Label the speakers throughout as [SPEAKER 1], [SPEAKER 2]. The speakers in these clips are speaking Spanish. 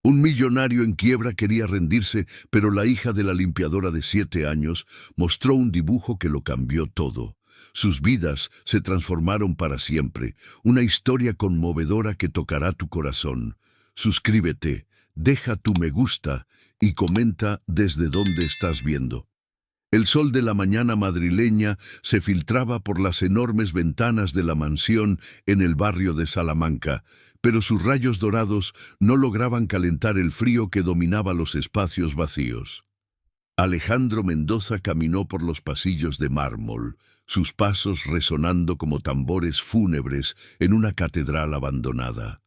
[SPEAKER 1] Un millonario en quiebra quería rendirse, pero la hija de la limpiadora de 7 años mostró un dibujo que lo cambió todo. Sus vidas se transformaron para siempre, una historia conmovedora que tocará tu corazón. Suscríbete, deja tu me gusta y comenta desde dónde estás viendo. El sol de la mañana madrileña se filtraba por las enormes ventanas de la mansión en el barrio de Salamanca, pero sus rayos dorados no lograban calentar el frío que dominaba los espacios vacíos. Alejandro Mendoza caminó por los pasillos de mármol, sus pasos resonando como tambores fúnebres en una catedral abandonada.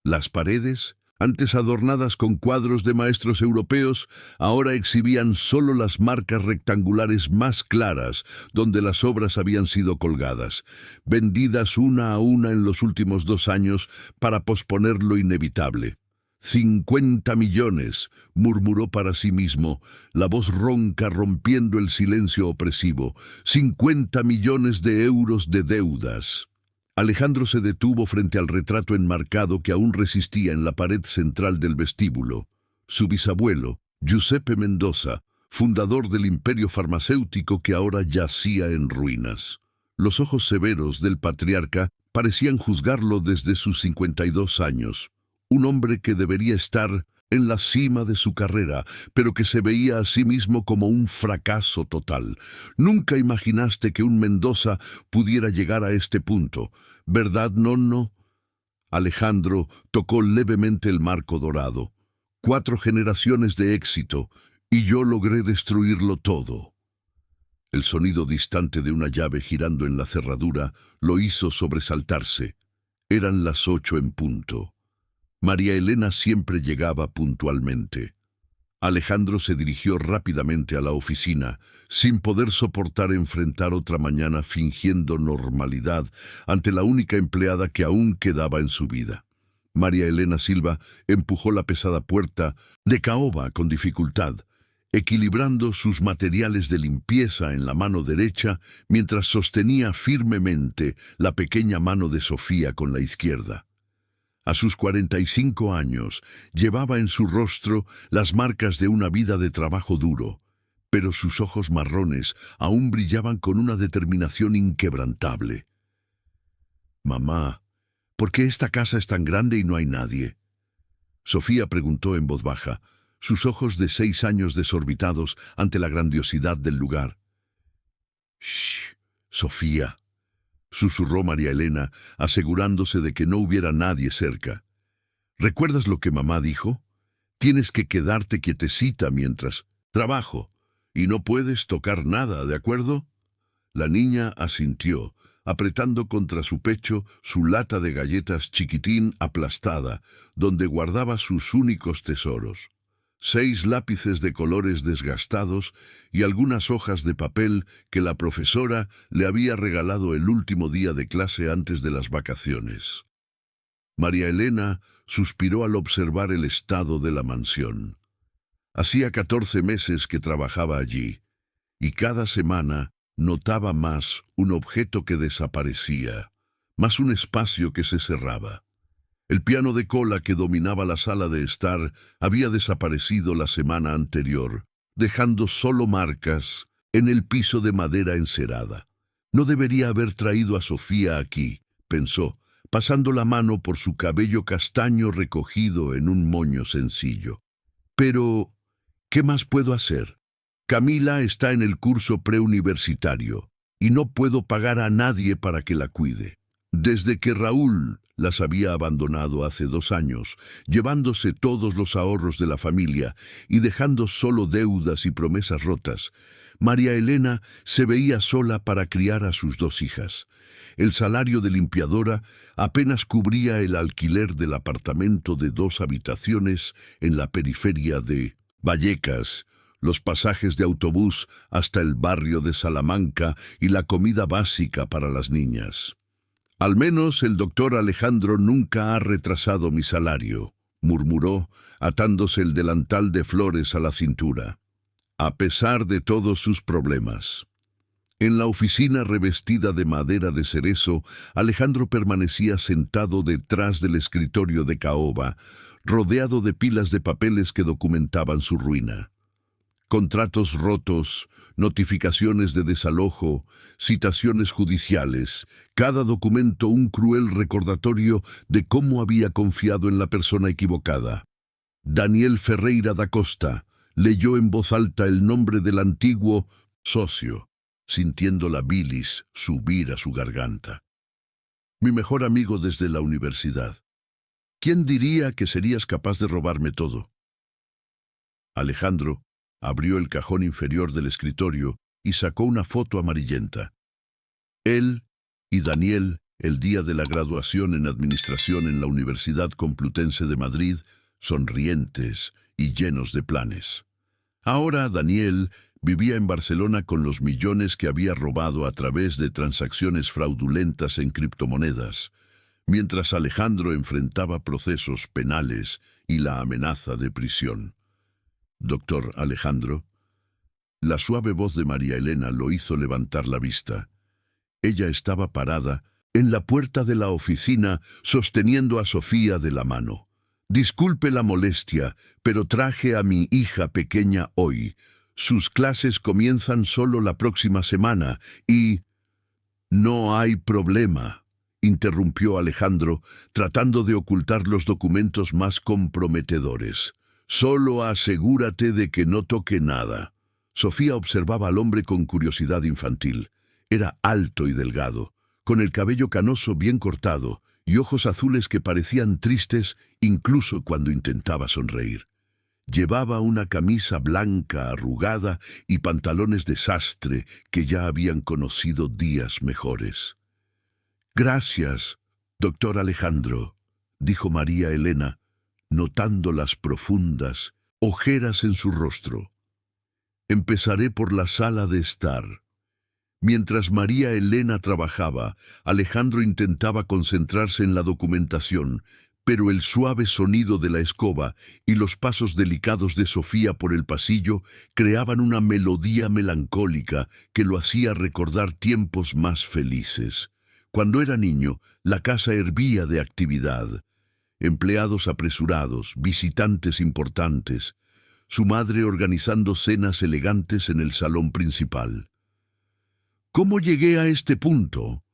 [SPEAKER 1] Las paredes, antes adornadas con cuadros de maestros europeos, ahora exhibían solo las marcas rectangulares más claras donde las obras habían sido colgadas, vendidas una a una en los últimos 2 años para posponer lo inevitable. 50 millones, murmuró para sí mismo, la voz ronca rompiendo el silencio opresivo. 50 millones de euros de deudas. Alejandro se detuvo frente al retrato enmarcado que aún resistía en la pared central del vestíbulo. Su bisabuelo, Giuseppe Mendoza, fundador del imperio farmacéutico que ahora yacía en ruinas. Los ojos severos del patriarca parecían juzgarlo desde sus 52 años. Un hombre que debería estar en la cima de su carrera, pero que se veía a sí mismo como un fracaso total. Nunca imaginaste que un Mendoza pudiera llegar a este punto, ¿verdad, nonno? Alejandro tocó levemente el marco dorado. 4 generaciones de éxito, y yo logré destruirlo todo. El sonido distante de una llave girando en la cerradura lo hizo sobresaltarse. Eran las 8 en punto. María Elena siempre llegaba puntualmente. Alejandro se dirigió rápidamente a la oficina, sin poder soportar enfrentar otra mañana fingiendo normalidad ante la única empleada que aún quedaba en su vida. María Elena Silva empujó la pesada puerta de caoba con dificultad, equilibrando sus materiales de limpieza en la mano derecha mientras sostenía firmemente la pequeña mano de Sofía con la izquierda. A sus 45 años, llevaba en su rostro las marcas de una vida de trabajo duro, pero sus ojos marrones aún brillaban con una determinación inquebrantable. «Mamá, ¿por qué esta casa es tan grande y no hay nadie?», Sofía preguntó en voz baja, sus ojos de 6 años desorbitados ante la grandiosidad del lugar. «Shh, Sofía», susurró María Elena, asegurándose de que no hubiera nadie cerca. «¿Recuerdas lo que mamá dijo? Tienes que quedarte quietecita mientras trabajo, y no puedes tocar nada, ¿de acuerdo?». La niña asintió, apretando contra su pecho su lata de galletas chiquitín aplastada, donde guardaba sus únicos tesoros. 6 lápices de colores desgastados y algunas hojas de papel que la profesora le había regalado el último día de clase antes de las vacaciones. María Elena suspiró al observar el estado de la mansión. Hacía 14 meses que trabajaba allí, y cada semana notaba más un objeto que desaparecía, más un espacio que se cerraba. El piano de cola que dominaba la sala de estar había desaparecido la semana anterior, dejando solo marcas en el piso de madera encerada. No debería haber traído a Sofía aquí, pensó, pasando la mano por su cabello castaño recogido en un moño sencillo. Pero, ¿qué más puedo hacer? Camila está en el curso preuniversitario y no puedo pagar a nadie para que la cuide. Desde que Raúl las había abandonado hace 2 años, llevándose todos los ahorros de la familia y dejando solo deudas y promesas rotas, María Elena se veía sola para criar a sus 2 hijas. El salario de limpiadora apenas cubría el alquiler del apartamento de 2 habitaciones en la periferia de Vallecas, los pasajes de autobús hasta el barrio de Salamanca y la comida básica para las niñas. «Al menos el doctor Alejandro nunca ha retrasado mi salario», murmuró, atándose el delantal de flores a la cintura. A pesar de todos sus problemas. En la oficina revestida de madera de cerezo, Alejandro permanecía sentado detrás del escritorio de caoba, rodeado de pilas de papeles que documentaban su ruina. Contratos rotos, notificaciones de desalojo, citaciones judiciales, cada documento un cruel recordatorio de cómo había confiado en la persona equivocada. Daniel Ferreira da Costa leyó en voz alta el nombre del antiguo socio, sintiendo la bilis subir a su garganta. Mi mejor amigo desde la universidad. ¿Quién diría que serías capaz de robarme todo? Alejandro abrió el cajón inferior del escritorio y sacó una foto amarillenta. Él y Daniel, el día de la graduación en Administración en la Universidad Complutense de Madrid, sonrientes y llenos de planes. Ahora Daniel vivía en Barcelona con los millones que había robado a través de transacciones fraudulentas en criptomonedas, mientras Alejandro enfrentaba procesos penales y la amenaza de prisión. Doctor Alejandro, la suave voz de María Elena lo hizo levantar la vista. Ella estaba parada en la puerta de la oficina sosteniendo a Sofía de la mano. Disculpe la molestia, pero traje a mi hija pequeña hoy. Sus clases comienzan solo la próxima semana y... No hay problema, interrumpió Alejandro, tratando de ocultar los documentos más comprometedores. Solo asegúrate de que no toque nada. Sofía observaba al hombre con curiosidad infantil. Era alto y delgado, con el cabello canoso bien cortado y ojos azules que parecían tristes incluso cuando intentaba sonreír. Llevaba una camisa blanca arrugada y pantalones de sastre que ya habían conocido días mejores. Gracias, doctor Alejandro, dijo María Elena, notando las profundas ojeras en su rostro. Empezaré por la sala de estar. Mientras María Elena trabajaba, Alejandro intentaba concentrarse en la documentación, pero el suave sonido de la escoba y los pasos delicados de Sofía por el pasillo creaban una melodía melancólica que lo hacía recordar tiempos más felices. Cuando era niño, la casa hervía de actividad. Empleados apresurados, visitantes importantes, su madre organizando cenas elegantes en el salón principal. ¿Cómo llegué a este punto?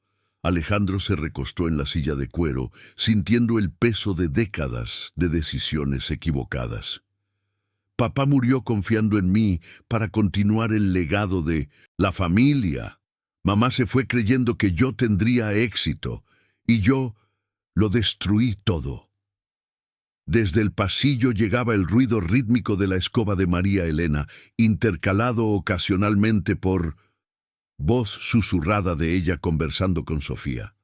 [SPEAKER 1] Alejandro se recostó en la silla de cuero, sintiendo el peso de décadas de decisiones equivocadas. Papá murió confiando en mí para continuar el legado de la familia. Mamá se fue creyendo que yo tendría éxito, y yo lo destruí todo. Desde el pasillo llegaba el ruido rítmico de la escoba de María Elena, intercalado ocasionalmente por voz susurrada de ella conversando con Sofía.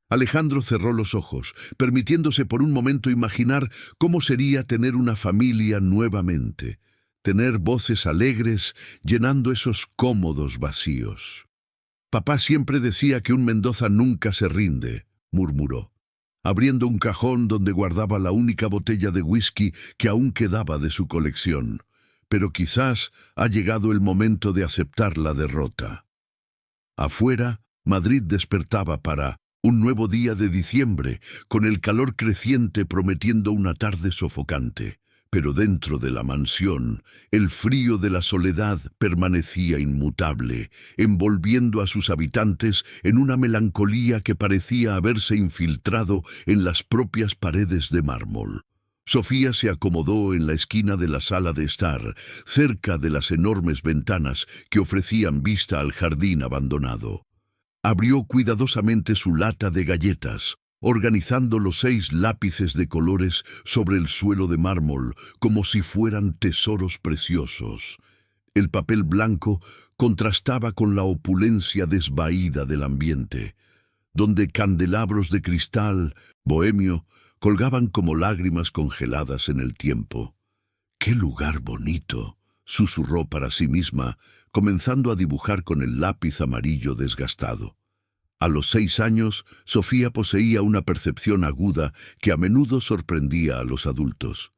[SPEAKER 1] Alejandro cerró los ojos, permitiéndose por un momento imaginar cómo sería tener una familia nuevamente, tener voces alegres llenando esos cómodos vacíos. Papá siempre decía que un Mendoza nunca se rinde, murmuró, abriendo un cajón donde guardaba la única botella de whisky que aún quedaba de su colección. Pero quizás ha llegado el momento de aceptar la derrota. Afuera, Madrid despertaba para un nuevo día de diciembre, con el calor creciente prometiendo una tarde sofocante. Pero dentro de la mansión, el frío de la soledad permanecía inmutable, envolviendo a sus habitantes en una melancolía que parecía haberse infiltrado en las propias paredes de mármol. Sofía se acomodó en la esquina de la sala de estar, cerca de las enormes ventanas que ofrecían vista al jardín abandonado. Abrió cuidadosamente su lata de galletas, organizando los 6 lápices de colores sobre el suelo de mármol como si fueran tesoros preciosos. El papel blanco contrastaba con la opulencia desvaída del ambiente, donde candelabros de cristal, bohemio, colgaban como lágrimas congeladas en el tiempo. ¡Qué lugar bonito!, susurró para sí misma, comenzando a dibujar con el lápiz amarillo desgastado. A los 6 años, Sofía poseía una percepción aguda que a menudo sorprendía a los adultos.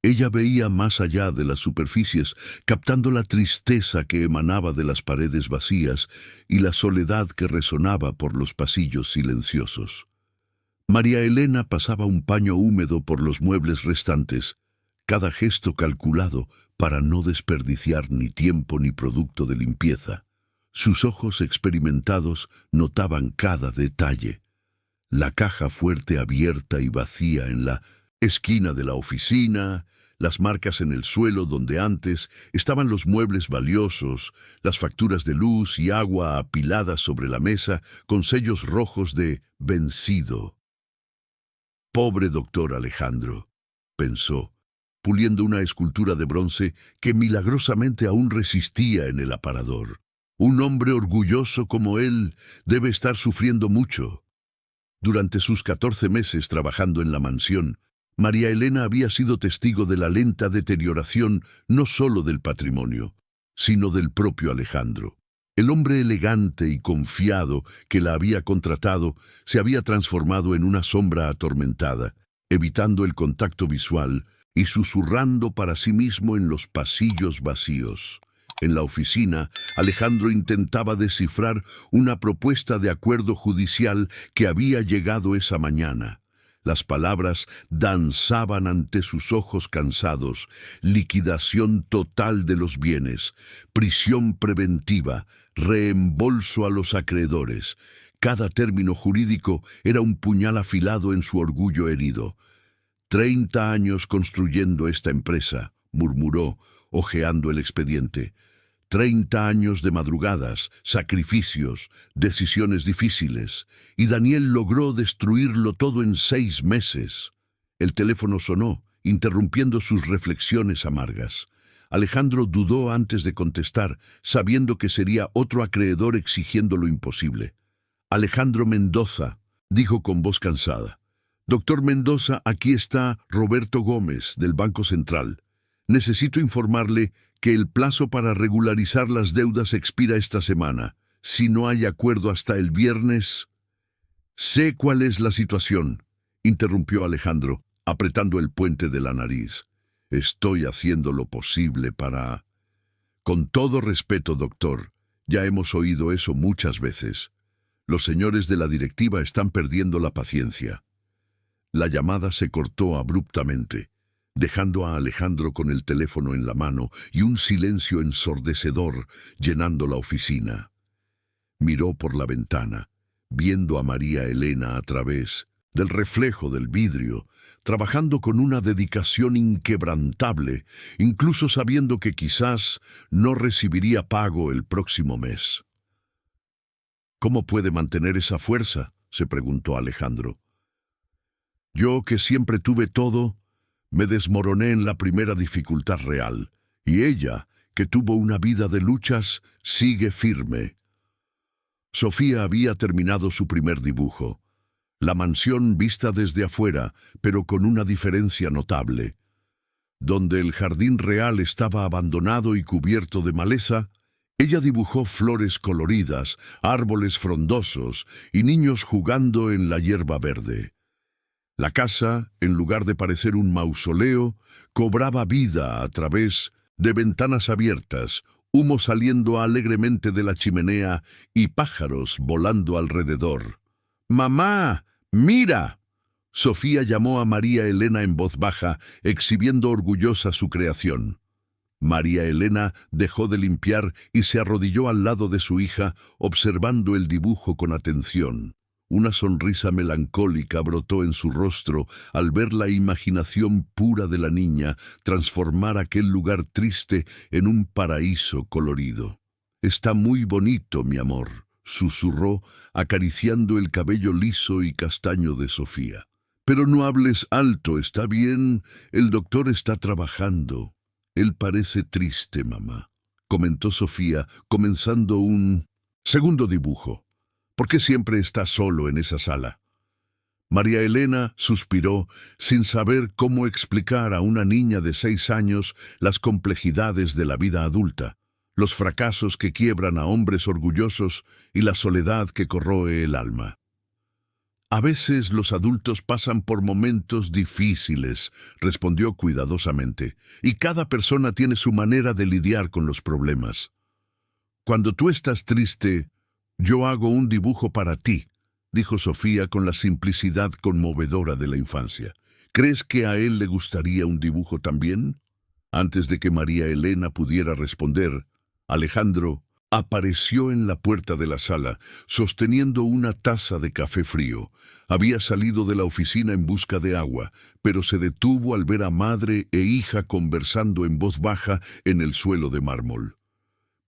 [SPEAKER 1] Ella veía más allá de las superficies, captando la tristeza que emanaba de las paredes vacías y la soledad que resonaba por los pasillos silenciosos. María Elena pasaba un paño húmedo por los muebles restantes, cada gesto calculado para no desperdiciar ni tiempo ni producto de limpieza. Sus ojos experimentados notaban cada detalle. La caja fuerte abierta y vacía en la esquina de la oficina, las marcas en el suelo donde antes estaban los muebles valiosos, las facturas de luz y agua apiladas sobre la mesa con sellos rojos de vencido. Pobre doctor Alejandro, pensó, puliendo una escultura de bronce que milagrosamente aún resistía en el aparador. Un hombre orgulloso como él debe estar sufriendo mucho. Durante sus 14 meses trabajando en la mansión, María Elena había sido testigo de la lenta deterioración no solo del patrimonio, sino del propio Alejandro. El hombre elegante y confiado que la había contratado se había transformado en una sombra atormentada, evitando el contacto visual y susurrando para sí mismo en los pasillos vacíos. En la oficina, Alejandro intentaba descifrar una propuesta de acuerdo judicial que había llegado esa mañana. Las palabras danzaban ante sus ojos cansados: liquidación total de los bienes, prisión preventiva, reembolso a los acreedores. Cada término jurídico era un puñal afilado en su orgullo herido. 30 años construyendo esta empresa, murmuró, hojeando el expediente. 30 años de madrugadas, sacrificios, decisiones difíciles, y Daniel logró destruirlo todo en 6 meses. El teléfono sonó, interrumpiendo sus reflexiones amargas. Alejandro dudó antes de contestar, sabiendo que sería otro acreedor exigiendo lo imposible. Alejandro Mendoza, dijo con voz cansada. Doctor Mendoza, aquí está Roberto Gómez, del Banco Central. Necesito informarle que el plazo para regularizar las deudas expira esta semana. Si no hay acuerdo hasta el viernes... Sé cuál es la situación, interrumpió Alejandro, apretando el puente de la nariz. Estoy haciendo lo posible para... Con todo respeto, doctor, ya hemos oído eso muchas veces. Los señores de la directiva están perdiendo la paciencia. La llamada se cortó abruptamente, dejando a Alejandro con el teléfono en la mano y un silencio ensordecedor llenando la oficina. Miró por la ventana, viendo a María Elena a través del reflejo del vidrio, trabajando con una dedicación inquebrantable, incluso sabiendo que quizás no recibiría pago el próximo mes. ¿Cómo puede mantener esa fuerza?, se preguntó Alejandro. Yo, que siempre tuve todo, me desmoroné en la primera dificultad real, y ella, que tuvo una vida de luchas, sigue firme. Sofía había terminado su primer dibujo. La mansión vista desde afuera, pero con una diferencia notable. Donde el jardín real estaba abandonado y cubierto de maleza, ella dibujó flores coloridas, árboles frondosos y niños jugando en la hierba verde. La casa, en lugar de parecer un mausoleo, cobraba vida a través de ventanas abiertas, humo saliendo alegremente de la chimenea y pájaros volando alrededor. ¡Mamá! ¡Mira! Sofía llamó a María Elena en voz baja, exhibiendo orgullosa su creación. María Elena dejó de limpiar y se arrodilló al lado de su hija, observando el dibujo con atención. Una sonrisa melancólica brotó en su rostro al ver la imaginación pura de la niña transformar aquel lugar triste en un paraíso colorido. «Está muy bonito, mi amor», susurró, acariciando el cabello liso y castaño de Sofía. «Pero no hables alto, ¿está bien? El doctor está trabajando». «Él parece triste, mamá», comentó Sofía, comenzando un segundo dibujo. «¿Por qué siempre está solo en esa sala?» María Elena suspiró, sin saber cómo explicar a una niña de 6 años las complejidades de la vida adulta, los fracasos que quiebran a hombres orgullosos y la soledad que corroe el alma. «A veces los adultos pasan por momentos difíciles», respondió cuidadosamente, «y cada persona tiene su manera de lidiar con los problemas. Cuando tú estás triste, yo hago un dibujo para ti», dijo Sofía con la simplicidad conmovedora de la infancia. ¿Crees que a él le gustaría un dibujo también? Antes de que María Elena pudiera responder, Alejandro apareció en la puerta de la sala, sosteniendo una taza de café frío. Había salido de la oficina en busca de agua, pero se detuvo al ver a madre e hija conversando en voz baja en el suelo de mármol.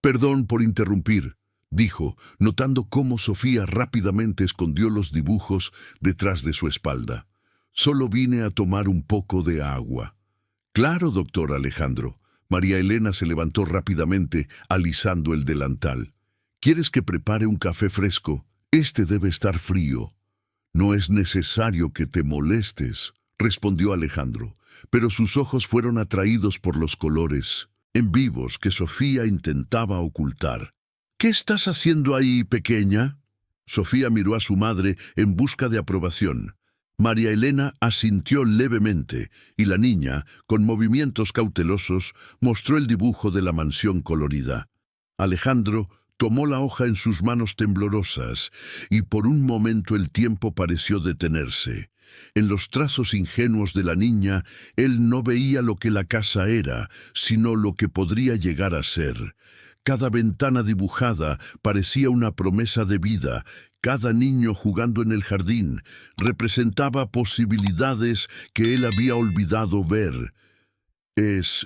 [SPEAKER 1] «Perdón por interrumpir», dijo, notando cómo Sofía rápidamente escondió los dibujos detrás de su espalda. «Solo vine a tomar un poco de agua». «Claro, doctor Alejandro». María Elena se levantó rápidamente, alisando el delantal. «¿Quieres que prepare un café fresco? Este debe estar frío». «No es necesario que te molestes», respondió Alejandro, pero sus ojos fueron atraídos por los colores en vivos que Sofía intentaba ocultar. «¿Qué estás haciendo ahí, pequeña?» Sofía miró a su madre en busca de aprobación. María Elena asintió levemente, y la niña, con movimientos cautelosos, mostró el dibujo de la mansión colorida. Alejandro tomó la hoja en sus manos temblorosas, y por un momento el tiempo pareció detenerse. En los trazos ingenuos de la niña, él no veía lo que la casa era, sino lo que podría llegar a ser. Cada ventana dibujada parecía una promesa de vida. Cada niño jugando en el jardín representaba posibilidades que él había olvidado ver. Es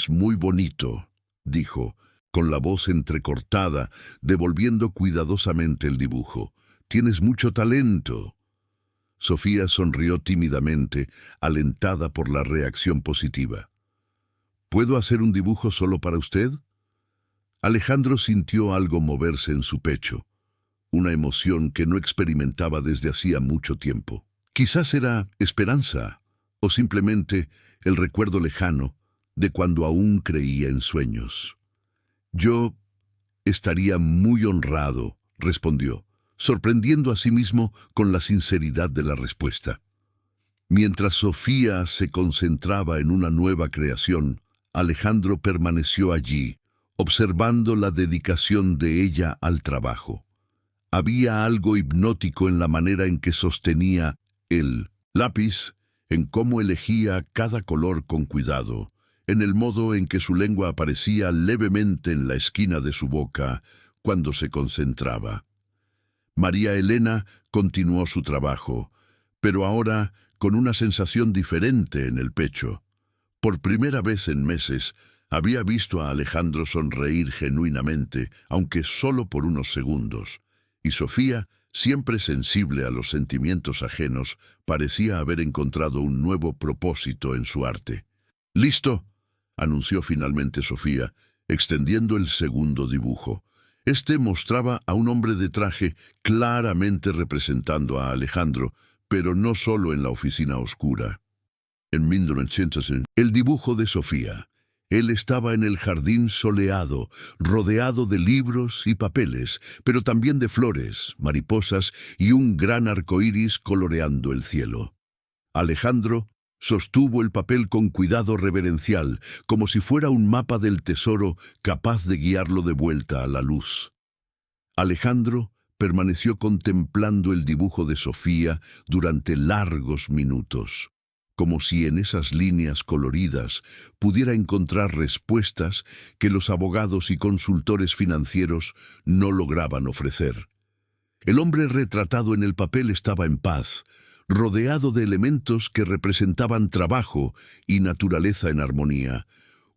[SPEAKER 1] muy bonito», dijo, con la voz entrecortada, devolviendo cuidadosamente el dibujo. «Tienes mucho talento». Sofía sonrió tímidamente, alentada por la reacción positiva. «¿Puedo hacer un dibujo solo para usted?» Alejandro sintió algo moverse en su pecho, una emoción que no experimentaba desde hacía mucho tiempo. Quizás era esperanza, o simplemente el recuerdo lejano de cuando aún creía en sueños. «Yo estaría muy honrado», respondió, sorprendiendo a sí mismo con la sinceridad de la respuesta. Mientras Sofía se concentraba en una nueva creación, Alejandro permaneció allí, observando la dedicación de ella al trabajo. Había algo hipnótico en la manera en que sostenía el lápiz, en cómo elegía cada color con cuidado, en el modo en que su lengua aparecía levemente en la esquina de su boca cuando se concentraba. María Elena continuó su trabajo, pero ahora con una sensación diferente en el pecho. Por primera vez en meses, había visto a Alejandro sonreír genuinamente, aunque solo por unos segundos, y Sofía, siempre sensible a los sentimientos ajenos, parecía haber encontrado un nuevo propósito en su arte. «¡Listo!», anunció finalmente Sofía, extendiendo el segundo dibujo. Este mostraba a un hombre de traje claramente representando a Alejandro, pero no solo en la oficina oscura. En 1900, el dibujo de Sofía. Él estaba en el jardín soleado, rodeado de libros y papeles, pero también de flores, mariposas y un gran arco iris coloreando el cielo. Alejandro sostuvo el papel con cuidado reverencial, como si fuera un mapa del tesoro capaz de guiarlo de vuelta a la luz. Alejandro permaneció contemplando el dibujo de Sofía durante largos minutos, como si en esas líneas coloridas pudiera encontrar respuestas que los abogados y consultores financieros no lograban ofrecer. El hombre retratado en el papel estaba en paz, rodeado de elementos que representaban trabajo y naturaleza en armonía,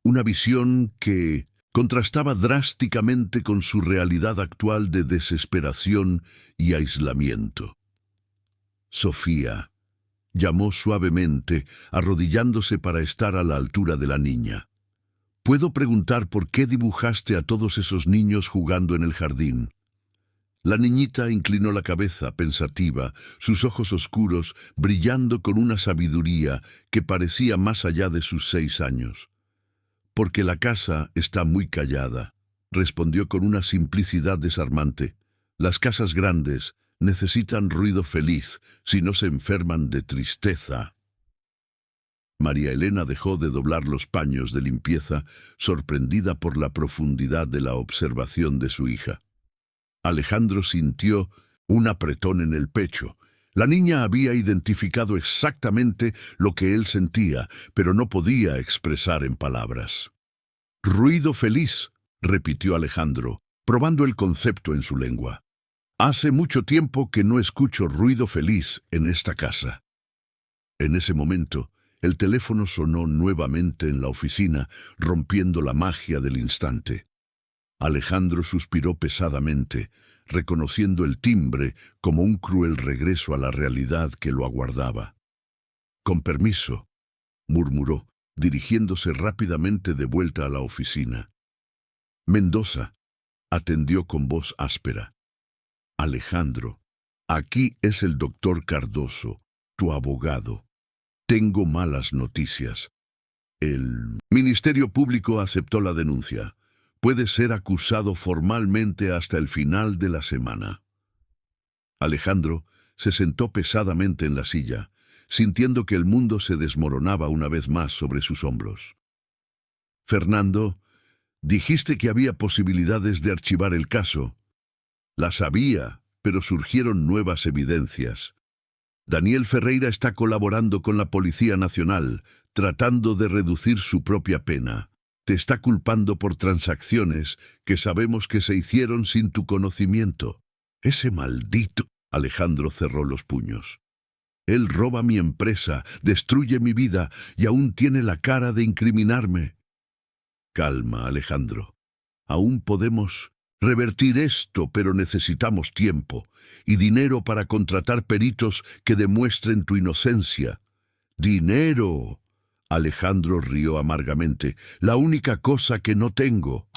[SPEAKER 1] una visión que contrastaba drásticamente con su realidad actual de desesperación y aislamiento. «Sofía», llamó suavemente, arrodillándose para estar a la altura de la niña. «¿Puedo preguntar por qué dibujaste a todos esos niños jugando en el jardín?» La niñita inclinó la cabeza, pensativa, sus ojos oscuros brillando con una sabiduría que parecía más allá de sus 6 años. «Porque la casa está muy callada», respondió con una simplicidad desarmante. «Las casas grandes necesitan ruido feliz, si no se enferman de tristeza». María Elena dejó de doblar los paños de limpieza, sorprendida por la profundidad de la observación de su hija. Alejandro sintió Un apretón en el pecho. La niña había identificado exactamente lo que él sentía, pero no podía expresar en palabras. Ruido feliz, repitió Alejandro, probando el concepto en su lengua. Hace mucho tiempo que no escucho ruido feliz en esta casa. En ese momento, el teléfono sonó nuevamente en la oficina, rompiendo la magia del instante. Alejandro suspiró pesadamente, reconociendo el timbre como un cruel regreso a la realidad que lo aguardaba. «Con permiso», murmuró, dirigiéndose rápidamente de vuelta a la oficina. Mendoza atendió con voz áspera. «Alejandro, aquí es el doctor Cardoso, tu abogado. Tengo malas noticias. El Ministerio Público aceptó la denuncia. Puede ser acusado formalmente hasta el final de la semana». Alejandro se sentó pesadamente en la silla, sintiendo que el mundo se desmoronaba una vez más sobre sus hombros. «Fernando, dijiste que había posibilidades de archivar el caso». «Las había, pero surgieron nuevas evidencias. Daniel Ferreira está colaborando con la Policía Nacional, tratando de reducir su propia pena. Te está culpando por transacciones que sabemos que se hicieron sin tu conocimiento. Ese maldito...» Alejandro cerró los puños. «Él roba mi empresa, destruye mi vida y aún tiene la cara de incriminarme». «Calma, Alejandro. Aún podemos revertir esto, pero necesitamos tiempo y dinero para contratar peritos que demuestren tu inocencia». «¡Dinero!». Alejandro rió amargamente. «La única cosa que no tengo».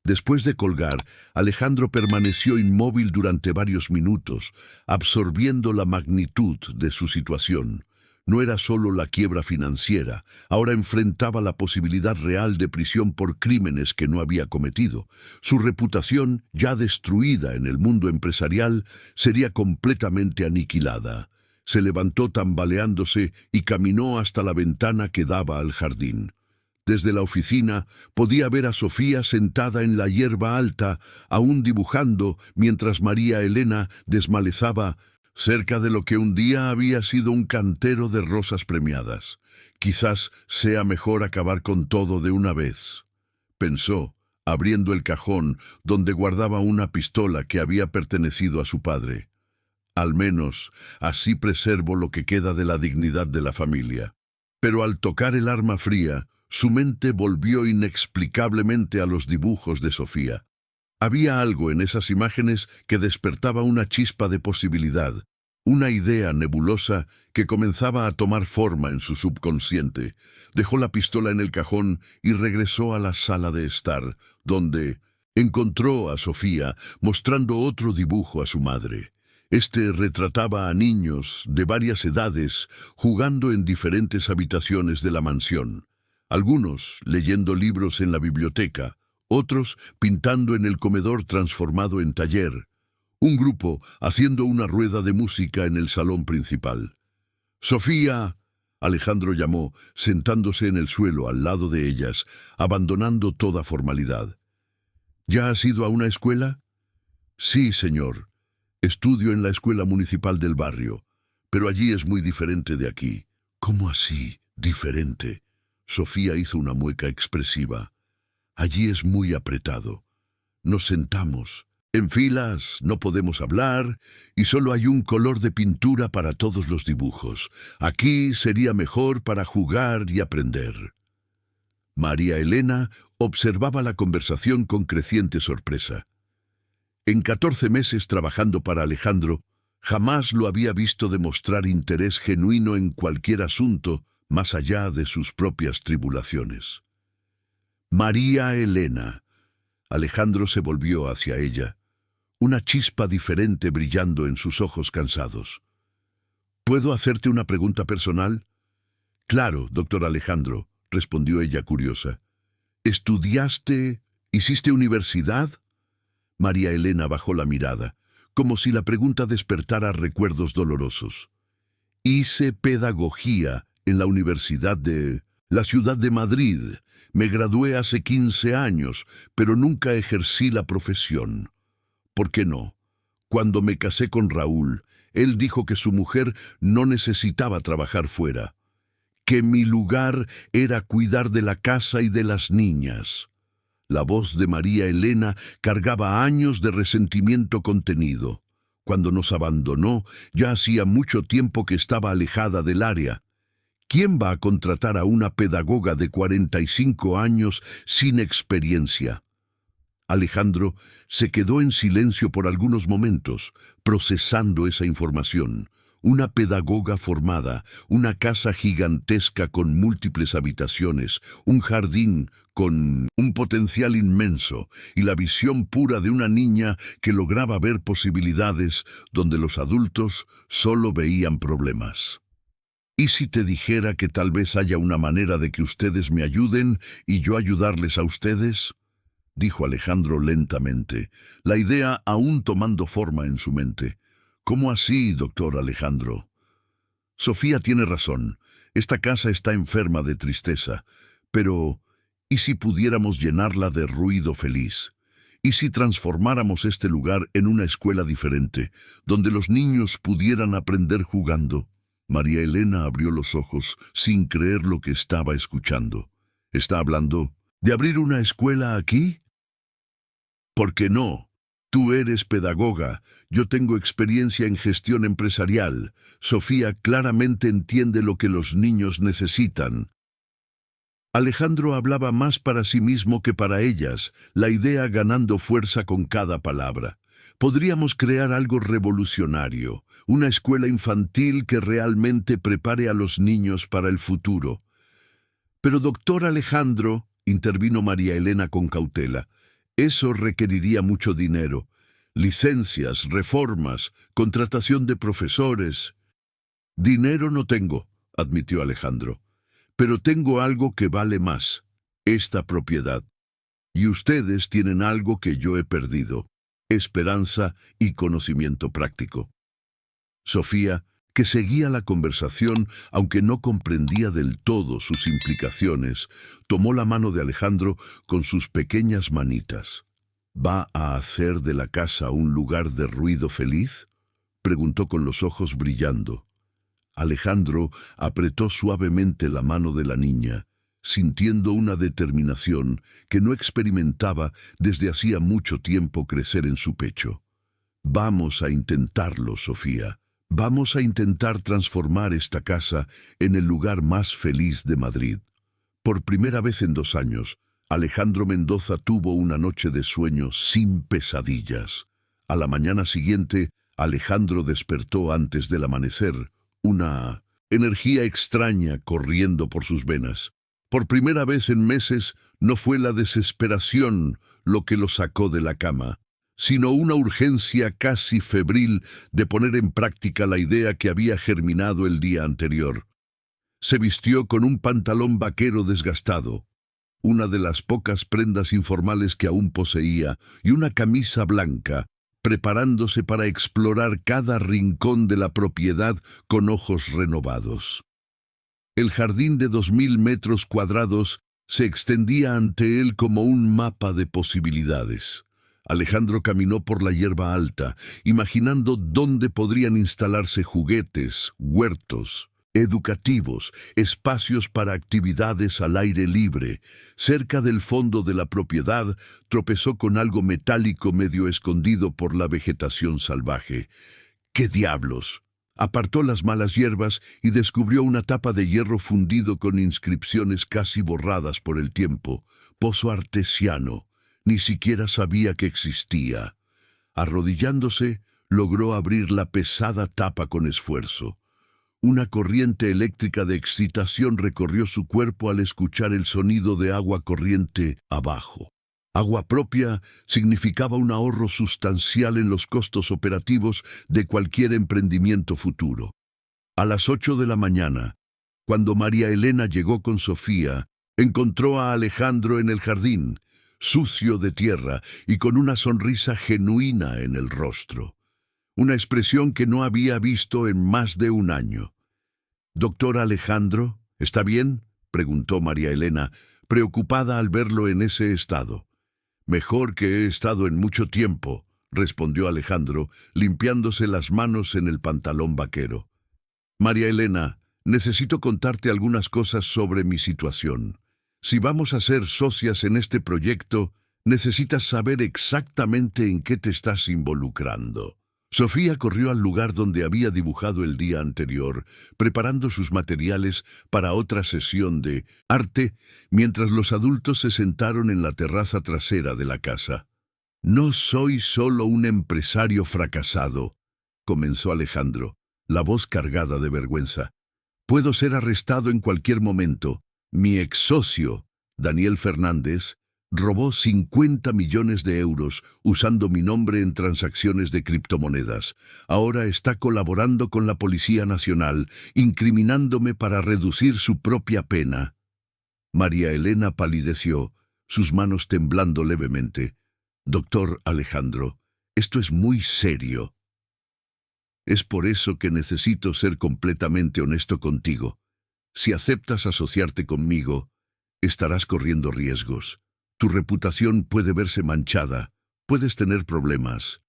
[SPEAKER 1] Después de colgar, Alejandro permaneció inmóvil durante varios minutos, absorbiendo la magnitud de su situación. No era solo la quiebra financiera, ahora enfrentaba la posibilidad real de prisión por crímenes que no había cometido. Su reputación, ya destruida en el mundo empresarial, sería completamente aniquilada. Se levantó tambaleándose y caminó hasta la ventana que daba al jardín. Desde la oficina podía ver a Sofía sentada en la hierba alta, aún dibujando, mientras María Elena desmalezaba cerca de lo que un día había sido un cantero de rosas premiadas. «Quizás sea mejor acabar con todo de una vez», pensó, abriendo el cajón donde guardaba una pistola que había pertenecido a su padre. «Al menos así preservo lo que queda de la dignidad de la familia». Pero al tocar el arma fría, su mente volvió inexplicablemente a los dibujos de Sofía. Había algo en esas imágenes que despertaba una chispa de posibilidad, una idea nebulosa que comenzaba a tomar forma en su subconsciente. Dejó la pistola en el cajón y regresó a la sala de estar, donde encontró a Sofía mostrando otro dibujo a su madre. Este retrataba a niños de varias edades jugando en diferentes habitaciones de la mansión. Algunos leyendo libros en la biblioteca, otros pintando en el comedor transformado en taller, un grupo haciendo una rueda de música en el salón principal. «Sofía», Alejandro llamó, sentándose en el suelo al lado de ellas, abandonando toda formalidad. «¿Ya has ido a una escuela?» «Sí, señor. Estudio en la escuela municipal del barrio, pero allí es muy diferente de aquí». «¿Cómo así, diferente?». Sofía hizo una mueca expresiva. «Allí es muy apretado. Nos sentamos en filas, no podemos hablar y solo hay un color de pintura para todos los dibujos. Aquí sería mejor para jugar y aprender». María Elena observaba la conversación con creciente sorpresa. En 14 meses trabajando para Alejandro, jamás lo había visto demostrar interés genuino en cualquier asunto más allá de sus propias tribulaciones. «María Elena». Alejandro se volvió hacia ella, una chispa diferente brillando en sus ojos cansados. «¿Puedo hacerte una pregunta personal?» «Claro, doctor Alejandro», respondió ella curiosa. «¿Estudiaste? ¿Hiciste universidad?» María Elena bajó la mirada, como si la pregunta despertara recuerdos dolorosos. «Hice pedagogía en la Universidad de la Ciudad de Madrid. Me gradué hace 15 años, pero nunca ejercí la profesión». «¿Por qué no? Cuando me casé con Raúl, él dijo que su mujer no necesitaba trabajar fuera, que mi lugar era cuidar de la casa y de las niñas. La voz de María Elena cargaba años de resentimiento contenido. Cuando nos abandonó, ya hacía mucho tiempo que estaba alejada del área. ¿Quién va a contratar a una pedagoga de 45 años sin experiencia? Alejandro se quedó en silencio por algunos momentos, procesando esa información. Una pedagoga formada, una casa gigantesca con múltiples habitaciones, un jardín con un potencial inmenso y la visión pura de una niña que lograba ver posibilidades donde los adultos solo veían problemas. ¿Y si te dijera que tal vez haya una manera de que ustedes me ayuden y yo ayudarles a ustedes? Dijo Alejandro lentamente, la idea aún tomando forma en su mente. ¿Cómo así, doctor Alejandro? Sofía tiene razón. Esta casa está enferma de tristeza. Pero, ¿y si pudiéramos llenarla de ruido feliz? ¿Y si transformáramos este lugar en una escuela diferente, donde los niños pudieran aprender jugando? María Elena abrió los ojos sin creer lo que estaba escuchando. ¿Está hablando de abrir una escuela aquí? ¿Por qué no? Tú eres pedagoga, yo tengo experiencia en gestión empresarial. Sofía claramente entiende lo que los niños necesitan. Alejandro hablaba más para sí mismo que para ellas, la idea ganando fuerza con cada palabra. Podríamos crear algo revolucionario, una escuela infantil que realmente prepare a los niños para el futuro. Pero doctor Alejandro, intervino María Elena con cautela, eso requeriría mucho dinero. Licencias, reformas, contratación de profesores. Dinero no tengo, admitió Alejandro, pero tengo algo que vale más, esta propiedad. Y ustedes tienen algo que yo he perdido, esperanza y conocimiento práctico. Sofía, que seguía la conversación, aunque no comprendía del todo sus implicaciones, tomó la mano de Alejandro con sus pequeñas manitas. ¿Va a hacer de la casa un lugar de ruido feliz?, preguntó con los ojos brillando. Alejandro apretó suavemente la mano de la niña, sintiendo una determinación que no experimentaba desde hacía mucho tiempo crecer en su pecho. Vamos a intentarlo, Sofía. Vamos a intentar transformar esta casa en el lugar más feliz de Madrid. Por primera vez en 2 años, Alejandro Mendoza tuvo una noche de sueño sin pesadillas. A la mañana siguiente, Alejandro despertó antes del amanecer, una energía extraña corriendo por sus venas. Por primera vez en meses, no fue la desesperación lo que lo sacó de la cama, sino una urgencia casi febril de poner en práctica la idea que había germinado el día anterior. Se vistió con un pantalón vaquero desgastado, una de las pocas prendas informales que aún poseía, y una camisa blanca, preparándose para explorar cada rincón de la propiedad con ojos renovados. El jardín de 2000 metros cuadrados se extendía ante él como un mapa de posibilidades. Alejandro caminó por la hierba alta, imaginando dónde podrían instalarse juguetes, huertos, educativos, espacios para actividades al aire libre. Cerca del fondo de la propiedad, tropezó con algo metálico medio escondido por la vegetación salvaje. ¡Qué diablos! Apartó las malas hierbas y descubrió una tapa de hierro fundido con inscripciones casi borradas por el tiempo. Pozo artesiano. Ni siquiera sabía que existía. Arrodillándose, logró abrir la pesada tapa con esfuerzo. Una corriente eléctrica de excitación recorrió su cuerpo al escuchar el sonido de agua corriente abajo. Agua propia significaba un ahorro sustancial en los costos operativos de cualquier emprendimiento futuro. A las 8 de la mañana, cuando María Elena llegó con Sofía, encontró a Alejandro en el jardín, sucio de tierra y con una sonrisa genuina en el rostro. Una expresión que no había visto en más de 1 año. «Doctor Alejandro, ¿está bien?», preguntó María Elena, preocupada al verlo en ese estado. «Mejor que he estado en mucho tiempo», respondió Alejandro, limpiándose las manos en el pantalón vaquero. María Elena, necesito contarte algunas cosas sobre mi situación. Si vamos a ser socias en este proyecto, necesitas saber exactamente en qué te estás involucrando. Sofía corrió al lugar donde había dibujado el día anterior, preparando sus materiales para otra sesión de arte, mientras los adultos se sentaron en la terraza trasera de la casa. No soy solo un empresario fracasado, comenzó Alejandro, la voz cargada de vergüenza. Puedo ser arrestado en cualquier momento. Mi ex socio, Daniel Fernández, robó 50 millones de euros usando mi nombre en transacciones de criptomonedas. Ahora está colaborando con la Policía Nacional, incriminándome para reducir su propia pena. María Elena palideció, sus manos temblando levemente. Doctor Alejandro, esto es muy serio. Es por eso que necesito ser completamente honesto contigo. Si aceptas asociarte conmigo, estarás corriendo riesgos. Tu reputación puede verse manchada. Puedes tener problemas.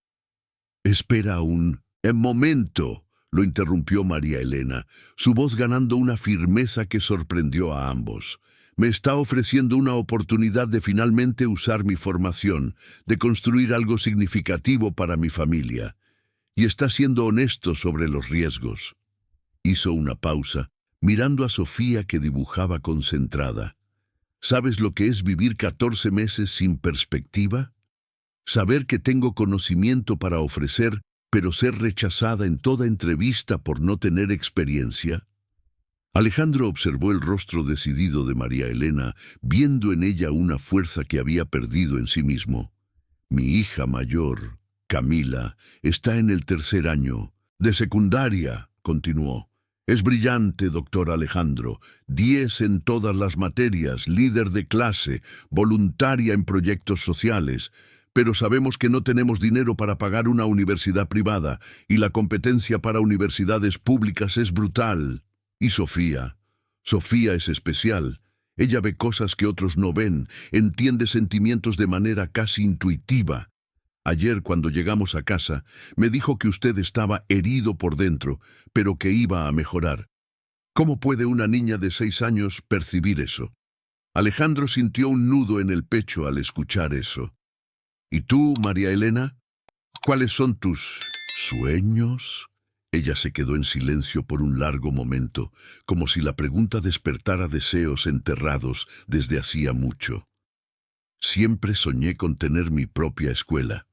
[SPEAKER 1] Espera un momento, lo interrumpió María Elena, su voz ganando una firmeza que sorprendió a ambos. Me está ofreciendo una oportunidad de finalmente usar mi formación, de construir algo significativo para mi familia. Y está siendo honesto sobre los riesgos. Hizo una pausa, mirando a Sofía que dibujaba concentrada. ¿Sabes lo que es vivir 14 meses sin perspectiva? Saber que tengo conocimiento para ofrecer, pero ser rechazada en toda entrevista por no tener experiencia. Alejandro observó el rostro decidido de María Elena, viendo en ella una fuerza que había perdido en sí mismo. Mi hija mayor, Camila, está en el 3er año de secundaria, continuó. Es brillante, doctor Alejandro, 10 en todas las materias, líder de clase, voluntaria en proyectos sociales, pero sabemos que no tenemos dinero para pagar una universidad privada y la competencia para universidades públicas es brutal. Y Sofía es especial. Ella ve cosas que otros no ven, entiende sentimientos de manera casi intuitiva. Ayer, cuando llegamos a casa, me dijo que usted estaba herido por dentro, pero que iba a mejorar. ¿Cómo puede una niña de 6 años percibir eso? Alejandro sintió un nudo en el pecho al escuchar eso. ¿Y tú, María Elena? ¿Cuáles son tus sueños? Ella se quedó en silencio por un largo momento, como si la pregunta despertara deseos enterrados desde hacía mucho. Siempre soñé con tener mi propia escuela.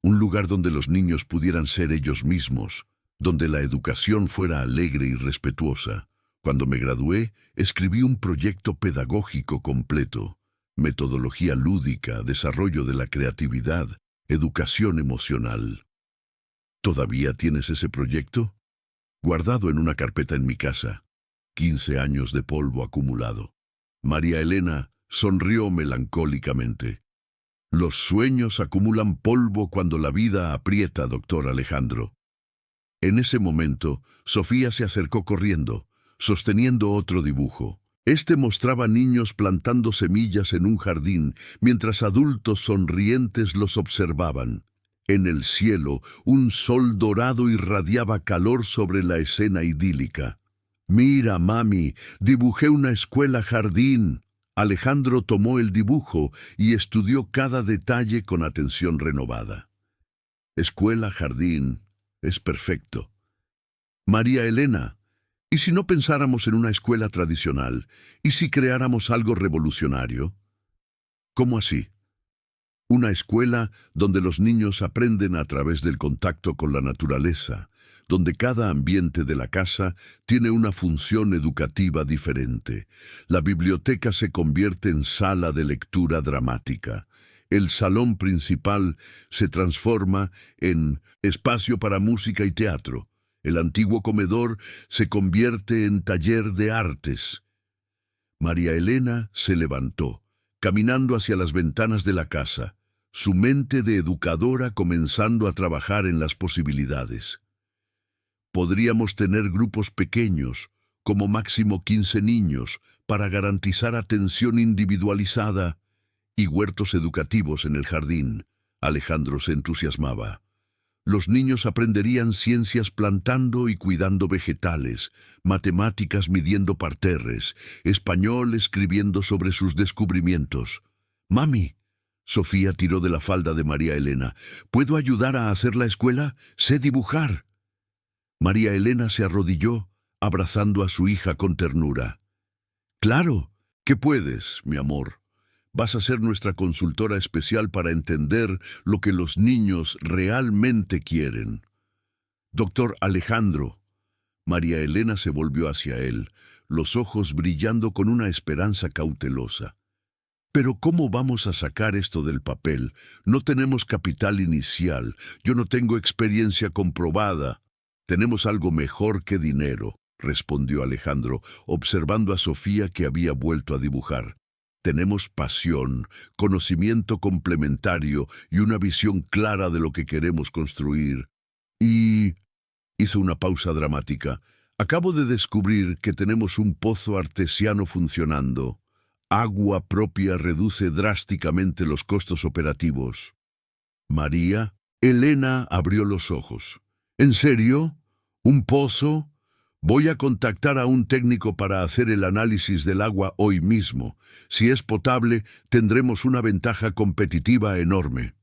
[SPEAKER 1] Un lugar donde los niños pudieran ser ellos mismos, donde la educación fuera alegre y respetuosa. Cuando me gradué, escribí un proyecto pedagógico completo, metodología lúdica, desarrollo de la creatividad, educación emocional. ¿Todavía tienes ese proyecto? Guardado en una carpeta en mi casa. 15 años de polvo acumulado. María Elena sonrió melancólicamente. Los sueños acumulan polvo cuando la vida aprieta, doctor Alejandro. En ese momento, Sofía se acercó corriendo, sosteniendo otro dibujo. Este mostraba niños plantando semillas en un jardín, mientras adultos sonrientes los observaban. En el cielo, un sol dorado irradiaba calor sobre la escena idílica. «Mira, mami, dibujé una escuela-jardín». Alejandro tomó el dibujo y estudió cada detalle con atención renovada. Escuela-jardín, es perfecto. María Elena, ¿y si no pensáramos en una escuela tradicional? ¿Y si creáramos algo revolucionario? ¿Cómo así? Una escuela donde los niños aprenden a través del contacto con la naturaleza, donde cada ambiente de la casa tiene una función educativa diferente. La biblioteca se convierte en sala de lectura dramática. El salón principal se transforma en espacio para música y teatro. El antiguo comedor se convierte en taller de artes. María Elena se levantó, caminando hacia las ventanas de la casa, su mente de educadora comenzando a trabajar en las posibilidades. Podríamos tener grupos pequeños, como máximo 15 niños, para garantizar atención individualizada y huertos educativos en el jardín. Alejandro se entusiasmaba. Los niños aprenderían ciencias plantando y cuidando vegetales, matemáticas midiendo parterres, español escribiendo sobre sus descubrimientos. «Mami», Sofía tiró de la falda de María Elena, «¿puedo ayudar a hacer la escuela? Sé dibujar». María Elena se arrodilló, abrazando a su hija con ternura. «Claro que puedes, mi amor. Vas a ser nuestra consultora especial para entender lo que los niños realmente quieren». «Doctor Alejandro». María Elena se volvió hacia él, los ojos brillando con una esperanza cautelosa. «Pero ¿cómo vamos a sacar esto del papel? No tenemos capital inicial, yo no tengo experiencia comprobada». «Tenemos algo mejor que dinero», respondió Alejandro, observando a Sofía que había vuelto a dibujar. «Tenemos pasión, conocimiento complementario y una visión clara de lo que queremos construir. Y...» hizo una pausa dramática. «Acabo de descubrir que tenemos un pozo artesiano funcionando. Agua propia reduce drásticamente los costos operativos». María Elena abrió los ojos. «¿En serio? ¿Un pozo? Voy a contactar a un técnico para hacer el análisis del agua hoy mismo. Si es potable, tendremos una ventaja competitiva enorme».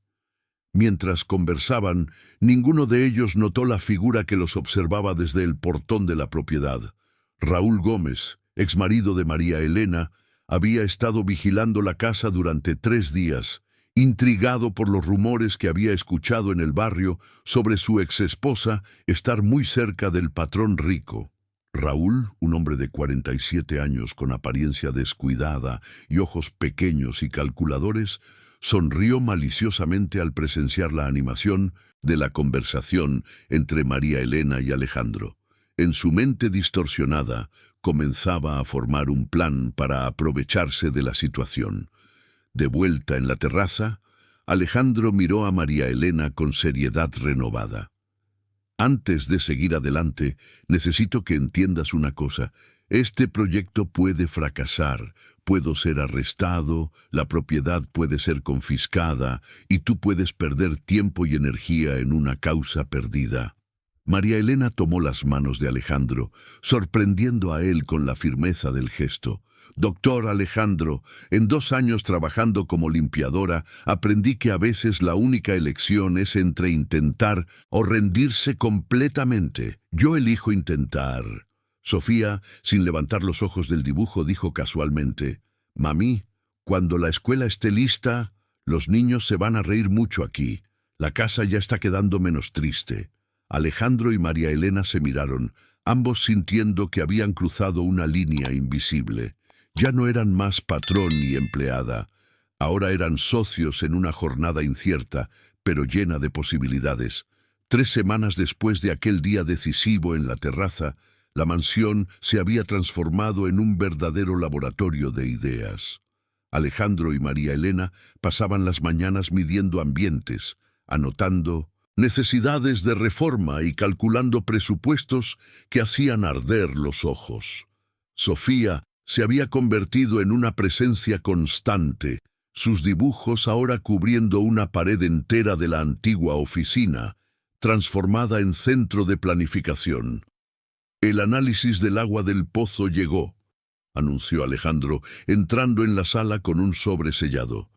[SPEAKER 1] Mientras conversaban, ninguno de ellos notó la figura que los observaba desde el portón de la propiedad. Raúl Gómez, exmarido de María Elena, había estado vigilando la casa durante 3 días, intrigado por los rumores que había escuchado en el barrio sobre su exesposa estar muy cerca del patrón rico. Raúl, un hombre de 47 años con apariencia descuidada y ojos pequeños y calculadores, sonrió maliciosamente al presenciar la animación de la conversación entre María Elena y Alejandro. En su mente distorsionada, comenzaba a formar un plan para aprovecharse de la situación. De vuelta en la terraza, Alejandro miró a María Elena con seriedad renovada. «Antes de seguir adelante, necesito que entiendas una cosa. Este proyecto puede fracasar, puedo ser arrestado, la propiedad puede ser confiscada y tú puedes perder tiempo y energía en una causa perdida». María Elena tomó las manos de Alejandro, sorprendiendo a él con la firmeza del gesto. «Doctor Alejandro, en 2 años trabajando como limpiadora, aprendí que a veces la única elección es entre intentar o rendirse completamente. Yo elijo intentar». Sofía, sin levantar los ojos del dibujo, dijo casualmente: «Mami, cuando la escuela esté lista, los niños se van a reír mucho aquí. La casa ya está quedando menos triste». Alejandro y María Elena se miraron, ambos sintiendo que habían cruzado una línea invisible. Ya no eran más patrón y empleada. Ahora eran socios en una jornada incierta, pero llena de posibilidades. 3 semanas después de aquel día decisivo en la terraza, la mansión se había transformado en un verdadero laboratorio de ideas. Alejandro y María Elena pasaban las mañanas midiendo ambientes, anotando necesidades de reforma y calculando presupuestos que hacían arder los ojos. Sofía se había convertido en una presencia constante, sus dibujos ahora cubriendo una pared entera de la antigua oficina, transformada en centro de planificación. «El análisis del agua del pozo llegó», anunció Alejandro, entrando en la sala con un sobre sellado.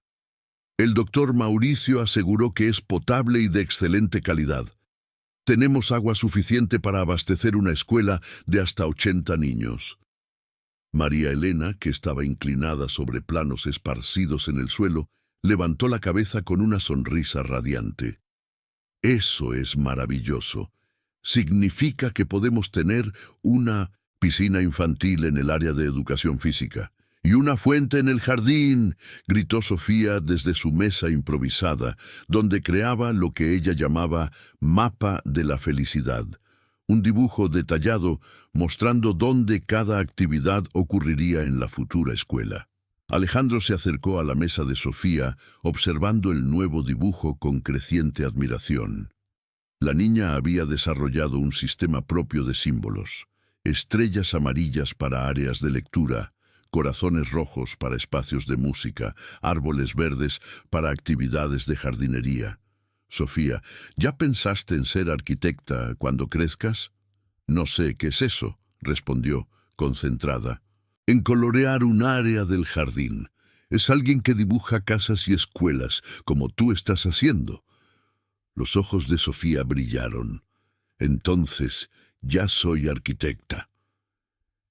[SPEAKER 1] «El doctor Mauricio aseguró que es potable y de excelente calidad. Tenemos agua suficiente para abastecer una escuela de hasta 80 niños». María Elena, que estaba inclinada sobre planos esparcidos en el suelo, levantó la cabeza con una sonrisa radiante. «Eso es maravilloso. Significa que podemos tener una piscina infantil en el área de educación física. ¡Y una fuente en el jardín!», gritó Sofía desde su mesa improvisada, donde creaba lo que ella llamaba mapa de la felicidad, un dibujo detallado mostrando dónde cada actividad ocurriría en la futura escuela. Alejandro se acercó a la mesa de Sofía, observando el nuevo dibujo con creciente admiración. La niña había desarrollado un sistema propio de símbolos, estrellas amarillas para áreas de lectura, corazones rojos para espacios de música, árboles verdes para actividades de jardinería. Sofía, ¿ya pensaste en ser arquitecta cuando crezcas? No sé qué es eso, respondió, concentrada. En colorear un área del jardín. Es alguien que dibuja casas y escuelas, como tú estás haciendo. Los ojos de Sofía brillaron. Entonces, ya soy arquitecta.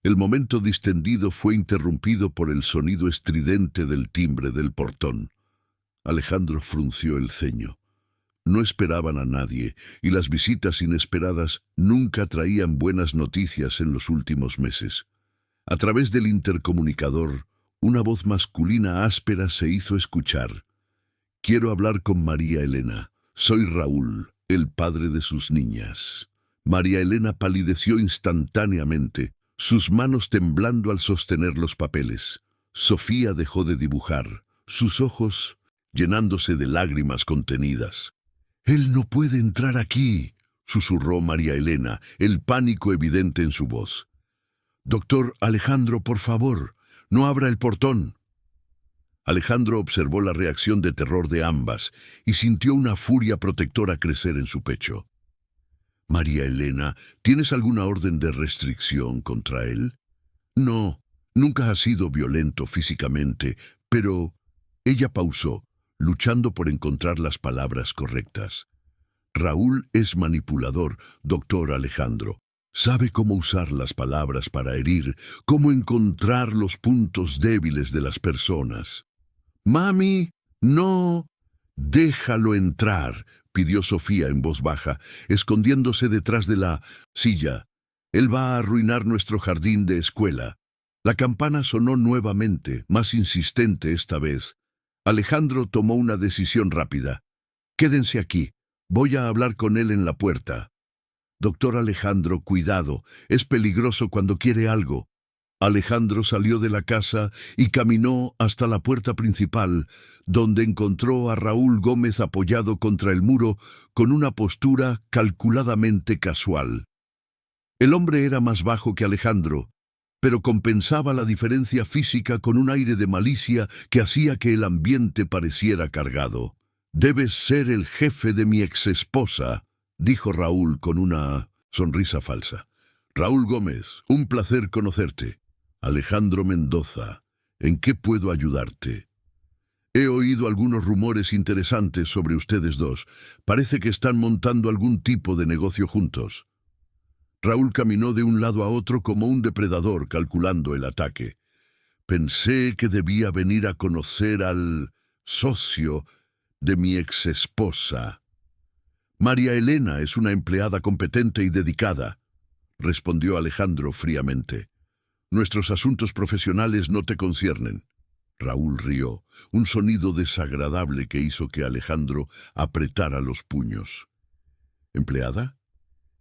[SPEAKER 1] El momento distendido fue interrumpido por el sonido estridente del timbre del portón. Alejandro frunció el ceño. No esperaban a nadie, y las visitas inesperadas nunca traían buenas noticias en los últimos meses. A través del intercomunicador, una voz masculina áspera se hizo escuchar. «Quiero hablar con María Elena. Soy Raúl, el padre de sus niñas». María Elena palideció instantáneamente, sus manos temblando al sostener los papeles. Sofía dejó de dibujar, sus ojos llenándose de lágrimas contenidas. «Él no puede entrar aquí», susurró María Elena, el pánico evidente en su voz. «Doctor Alejandro, por favor, no abra el portón». Alejandro observó la reacción de terror de ambas y sintió una furia protectora crecer en su pecho. «María Elena, ¿tienes alguna orden de restricción contra él?» «No, nunca ha sido violento físicamente, pero...» Ella pausó, luchando por encontrar las palabras correctas. «Raúl es manipulador, doctor Alejandro. Sabe cómo usar las palabras para herir, cómo encontrar los puntos débiles de las personas». «Mami, no, déjalo entrar», pidió Sofía en voz baja, escondiéndose detrás de la silla. «Él va a arruinar nuestro jardín de escuela». La campana sonó nuevamente, más insistente esta vez. Alejandro tomó una decisión rápida. «Quédense aquí. Voy a hablar con él en la puerta». «Doctor Alejandro, cuidado. Es peligroso cuando quiere algo». Alejandro salió de la casa y caminó hasta la puerta principal, donde encontró a Raúl Gómez apoyado contra el muro con una postura calculadamente casual. El hombre era más bajo que Alejandro, pero compensaba la diferencia física con un aire de malicia que hacía que el ambiente pareciera cargado. «Debes ser el jefe de mi exesposa», dijo Raúl con una sonrisa falsa. «Raúl Gómez, un placer conocerte». «Alejandro Mendoza, ¿en qué puedo ayudarte?» «He oído algunos rumores interesantes sobre ustedes dos. Parece que están montando algún tipo de negocio juntos». Raúl caminó de un lado a otro como un depredador calculando el ataque. «Pensé que debía venir a conocer al socio de mi exesposa». «María Elena es una empleada competente y dedicada», respondió Alejandro fríamente. «Nuestros asuntos profesionales no te conciernen». Raúl rió, un sonido desagradable que hizo que Alejandro apretara los puños. «¿Empleada?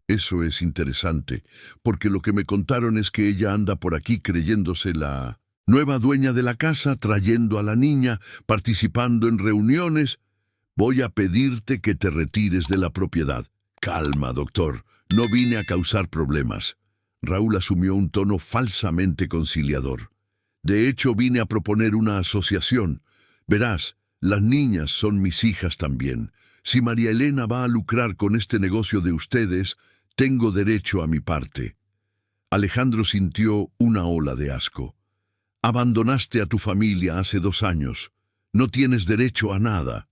[SPEAKER 1] Eso es interesante, porque lo que me contaron es que ella anda por aquí creyéndose la nueva dueña de la casa, trayendo a la niña, participando en reuniones. Voy a pedirte que te retires de la propiedad». «Calma, doctor. No vine a causar problemas». Raúl asumió un tono falsamente conciliador. «De hecho, vine a proponer una asociación. Verás, las niñas son mis hijas también. Si María Elena va a lucrar con este negocio de ustedes, tengo derecho a mi parte». Alejandro sintió una ola de asco. «Abandonaste a tu familia hace 2 años. No tienes derecho a nada».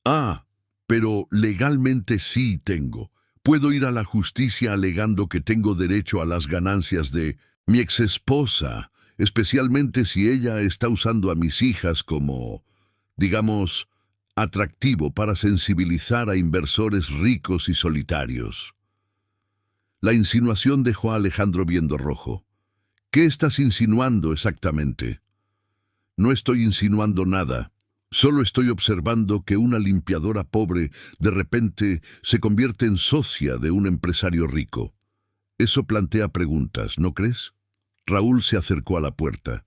[SPEAKER 1] «Ah, pero legalmente sí tengo. Puedo ir a la justicia alegando que tengo derecho a las ganancias de mi exesposa, especialmente si ella está usando a mis hijas como, digamos, atractivo para sensibilizar a inversores ricos y solitarios». La insinuación dejó a Alejandro viendo rojo. «¿Qué estás insinuando exactamente?» «No estoy insinuando nada. Solo estoy observando que una limpiadora pobre de repente se convierte en socia de un empresario rico. Eso plantea preguntas, ¿no crees?» Raúl se acercó a la puerta.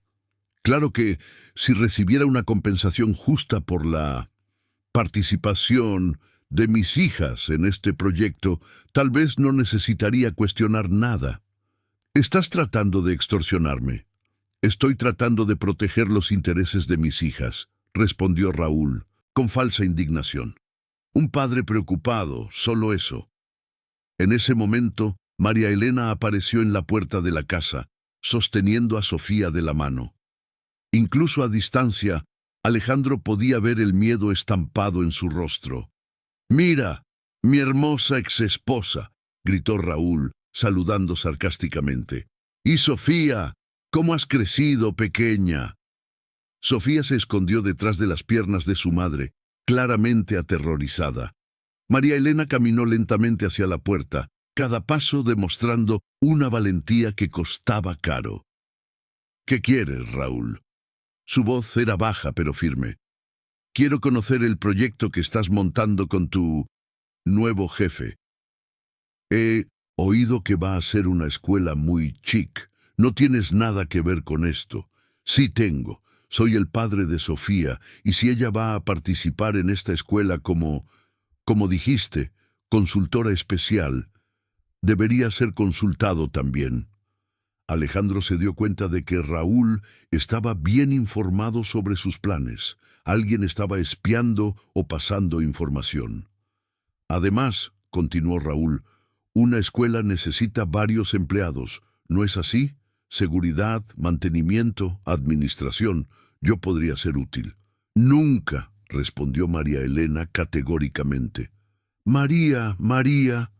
[SPEAKER 1] «Claro que si recibiera una compensación justa por la participación de mis hijas en este proyecto, tal vez no necesitaría cuestionar nada». «¿Estás tratando de extorsionarme?» Estoy tratando de proteger los intereses de mis hijas, respondió Raúl, con falsa indignación. Un padre preocupado, solo eso. En ese momento, María Elena apareció en la puerta de la casa, sosteniendo a Sofía de la mano. Incluso a distancia, Alejandro podía ver el miedo estampado en su rostro. «Mira, mi hermosa exesposa», gritó Raúl, saludando sarcásticamente. «Y Sofía, ¿cómo has crecido, pequeña?». Sofía se escondió detrás de las piernas de su madre, claramente aterrorizada. María Elena caminó lentamente hacia la puerta, cada paso demostrando una valentía que costaba caro. «¿Qué quieres, Raúl?». Su voz era baja pero firme. «Quiero conocer el proyecto que estás montando con tu nuevo jefe. He oído que va a ser una escuela muy chic. No tienes nada que ver con esto». «Sí tengo. Soy el padre de Sofía, y si ella va a participar en esta escuela como dijiste, consultora especial, debería ser consultado también». Alejandro se dio cuenta de que Raúl estaba bien informado sobre sus planes. Alguien estaba espiando o pasando información. «Además», continuó Raúl, «una escuela necesita varios empleados, ¿no es así? Seguridad, mantenimiento, administración. Yo podría ser útil». «Nunca», respondió María Elena categóricamente. «María, María».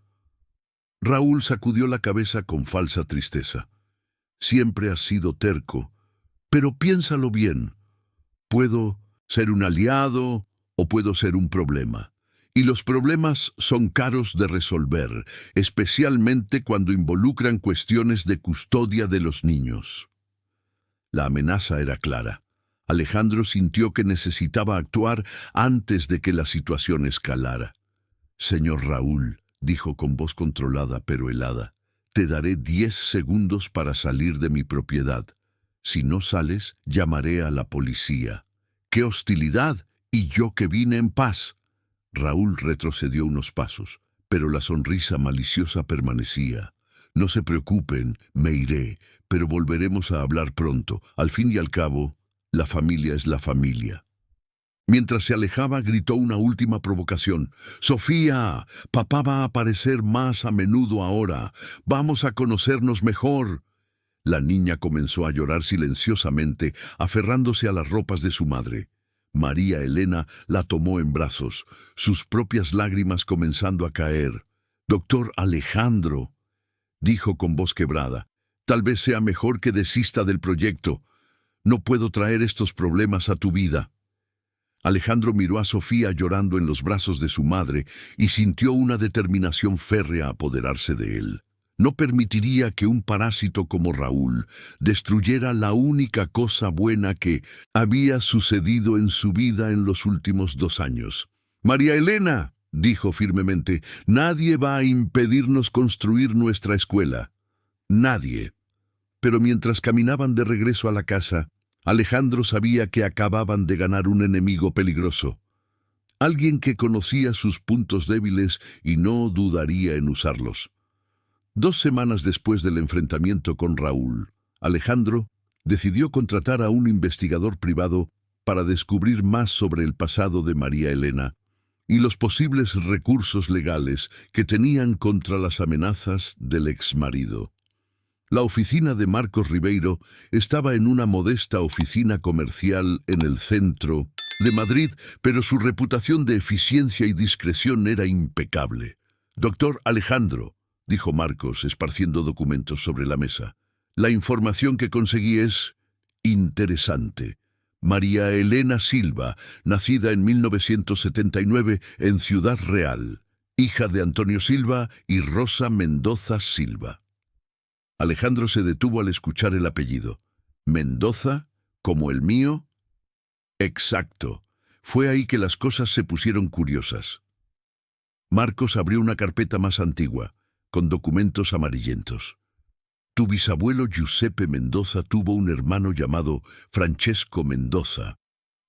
[SPEAKER 1] Raúl sacudió la cabeza con falsa tristeza. «Siempre has sido terco, pero piénsalo bien. Puedo ser un aliado o puedo ser un problema. Y los problemas son caros de resolver, especialmente cuando involucran cuestiones de custodia de los niños». La amenaza era clara. Alejandro sintió que necesitaba actuar antes de que la situación escalara. «Señor Raúl», dijo con voz controlada pero helada, «te daré 10 segundos para salir de mi propiedad. Si no sales, llamaré a la policía». «¡Qué hostilidad! Y yo que vine en paz». Raúl retrocedió unos pasos, pero la sonrisa maliciosa permanecía. «No se preocupen, me iré, pero volveremos a hablar pronto. Al fin y al cabo, la familia es la familia». Mientras se alejaba, gritó una última provocación. «Sofía, papá va a aparecer más a menudo ahora. Vamos a conocernos mejor». La niña comenzó a llorar silenciosamente, aferrándose a las ropas de su madre. María Elena la tomó en brazos, sus propias lágrimas comenzando a caer. «Doctor Alejandro», dijo con voz quebrada, «tal vez sea mejor que desista del proyecto. No puedo traer estos problemas a tu vida». Alejandro miró a Sofía llorando en los brazos de su madre y sintió una determinación férrea apoderarse de él. No permitiría que un parásito como Raúl destruyera la única cosa buena que había sucedido en su vida en los últimos 2 años. «María Elena», dijo firmemente, «nadie va a impedirnos construir nuestra escuela. Nadie». Pero mientras caminaban de regreso a la casa, Alejandro sabía que acababan de ganar un enemigo peligroso. Alguien que conocía sus puntos débiles y no dudaría en usarlos. 2 semanas después del enfrentamiento con Raúl, Alejandro decidió contratar a un investigador privado para descubrir más sobre el pasado de María Elena y los posibles recursos legales que tenían contra las amenazas del exmarido. La oficina de Marcos Ribeiro estaba en una modesta oficina comercial en el centro de Madrid, pero su reputación de eficiencia y discreción era impecable. «Doctor Alejandro», dijo Marcos, esparciendo documentos sobre la mesa, «la información que conseguí es interesante. María Elena Silva, nacida en 1979 en Ciudad Real, hija de Antonio Silva y Rosa Mendoza Silva». Alejandro se detuvo al escuchar el apellido. «¿Mendoza? ¿Como el mío?». «Exacto». Fue ahí que las cosas se pusieron curiosas. Marcos abrió una carpeta más antigua, con documentos amarillentos. «Tu bisabuelo Giuseppe Mendoza tuvo un hermano llamado Francesco Mendoza.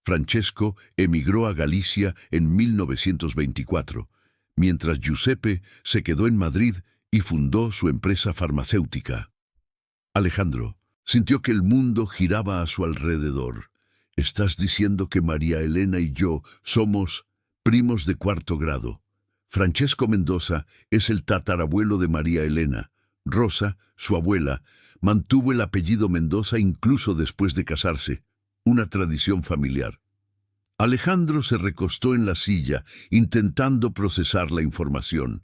[SPEAKER 1] Francesco emigró a Galicia en 1924, mientras Giuseppe se quedó en Madrid y fundó su empresa farmacéutica». «Alejandro, Sintió que el mundo giraba a su alrededor. «¿Estás diciendo que María Elena y yo somos primos de cuarto grado?» Francesco Mendoza es el tatarabuelo de María Elena. Rosa, su abuela, mantuvo el apellido Mendoza incluso después de casarse, una tradición familiar. Alejandro se recostó en la silla, intentando procesar la información.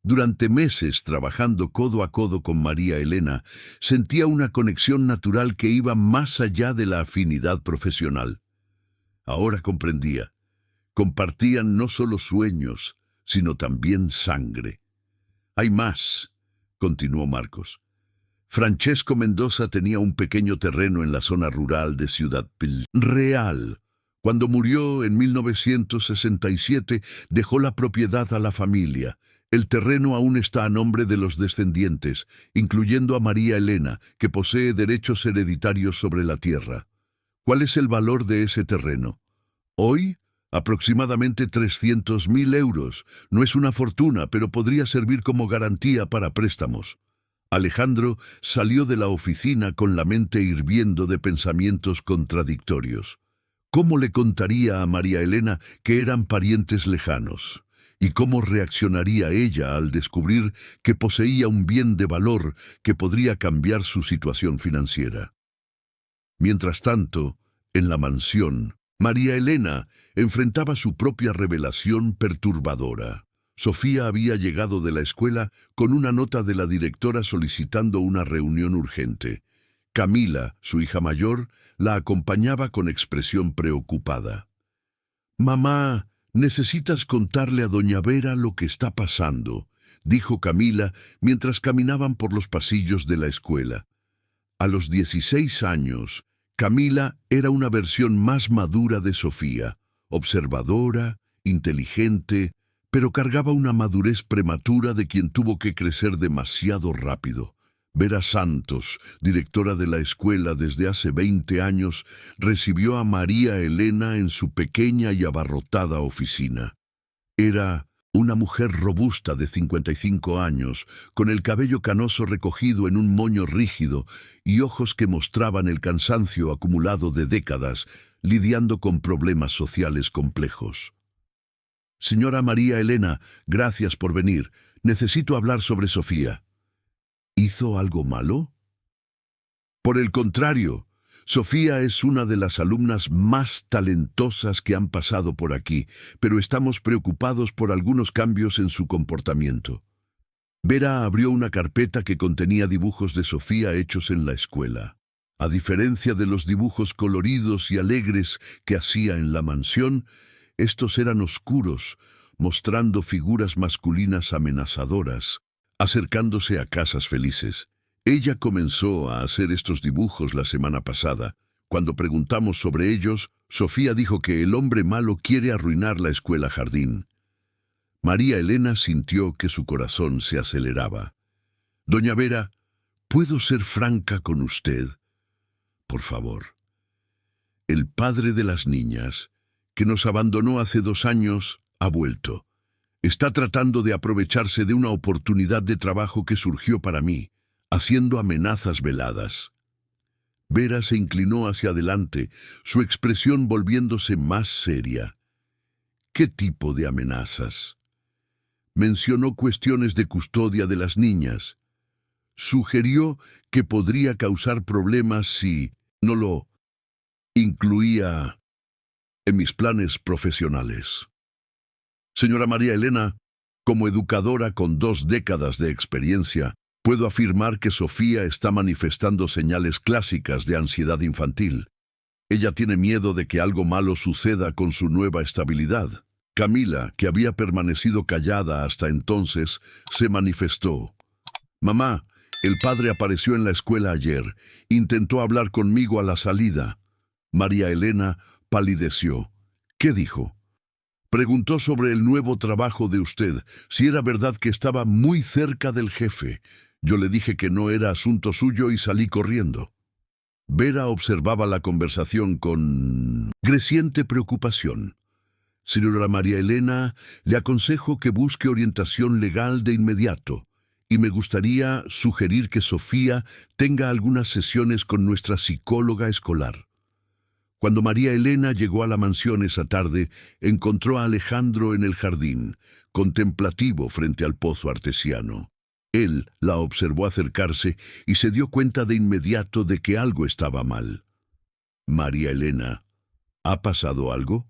[SPEAKER 1] Durante meses, trabajando codo a codo con María Elena, sentía una conexión natural que iba más allá de la afinidad profesional. Ahora comprendía. Compartían no solo sueños, sino también sangre. «Hay más», continuó Marcos. Francesco Mendoza tenía un pequeño terreno en la zona rural de Ciudad Real. Cuando murió en 1967, dejó la propiedad a la familia. El terreno aún está a nombre de los descendientes, incluyendo a María Elena, que posee derechos hereditarios sobre la tierra. ¿Cuál es el valor de ese terreno? Hoy, aproximadamente 300.000 euros. No es una fortuna, pero podría servir como garantía para préstamos. Alejandro salió de la oficina con la mente hirviendo de pensamientos contradictorios. ¿Cómo le contaría a María Elena que eran parientes lejanos? ¿Y cómo reaccionaría ella al descubrir que poseía un bien de valor que podría cambiar su situación financiera? Mientras tanto, en la mansión, María Elena enfrentaba su propia revelación perturbadora. Sofía había llegado de la escuela con una nota de la directora solicitando una reunión urgente. Camila, su hija mayor, la acompañaba con expresión preocupada. «Mamá, necesitas contarle a doña Vera lo que está pasando», dijo Camila mientras caminaban por los pasillos de la escuela. A los 16 años, Camila era una versión más madura de Sofía, observadora, inteligente, pero cargaba una madurez prematura de quien tuvo que crecer demasiado rápido. Vera Santos, directora de la escuela desde hace 20 años, recibió a María Elena en su pequeña y abarrotada oficina. Era una mujer robusta de 55 años, con el cabello canoso recogido en un moño rígido y ojos que mostraban el cansancio acumulado de décadas, lidiando con problemas sociales complejos. «Señora María Elena, gracias por venir. Necesito hablar sobre Sofía». ¿Hizo algo malo? Por el contrario, Sofía es una de las alumnas más talentosas que han pasado por aquí, pero estamos preocupados por algunos cambios en su comportamiento. Vera abrió una carpeta que contenía dibujos de Sofía hechos en la escuela. A diferencia de los dibujos coloridos y alegres que hacía en la mansión, estos eran oscuros, mostrando figuras masculinas amenazadoras, acercándose a casas felices. Ella comenzó a hacer estos dibujos la semana pasada. Cuando preguntamos sobre ellos, Sofía dijo que el hombre malo quiere arruinar la escuela jardín. María Elena sintió que su corazón se aceleraba. «Doña Vera, ¿puedo ser franca con usted? Por favor». El padre de las niñas, que nos abandonó hace 2 años, ha vuelto. Está tratando de aprovecharse de una oportunidad de trabajo que surgió para mí, haciendo amenazas veladas. Vera se inclinó hacia adelante, su expresión volviéndose más seria. ¿Qué tipo de amenazas? Mencionó cuestiones de custodia de las niñas. Sugirió que podría causar problemas si no lo incluía en mis planes profesionales. Señora María Elena, como educadora con 2 décadas de experiencia, puedo afirmar que Sofía está manifestando señales clásicas de ansiedad infantil. Ella tiene miedo de que algo malo suceda con su nueva estabilidad. Camila, que había permanecido callada hasta entonces, se manifestó. «Mamá, el padre apareció en la escuela ayer. Intentó hablar conmigo a la salida». María Elena palideció. «¿Qué dijo?» Preguntó sobre el nuevo trabajo de usted, si era verdad que estaba muy cerca del jefe. Yo le dije que no era asunto suyo y salí corriendo». Vera observaba la conversación con creciente preocupación. «Señora María Elena, le aconsejo que busque orientación legal de inmediato. y me gustaría sugerir que Sofía tenga algunas sesiones con nuestra psicóloga escolar. Cuando María Elena llegó a la mansión esa tarde, encontró a Alejandro en el jardín, contemplativo frente al pozo artesiano. Él la observó acercarse y se dio cuenta de inmediato de que algo estaba mal. María Elena, ¿ha pasado algo?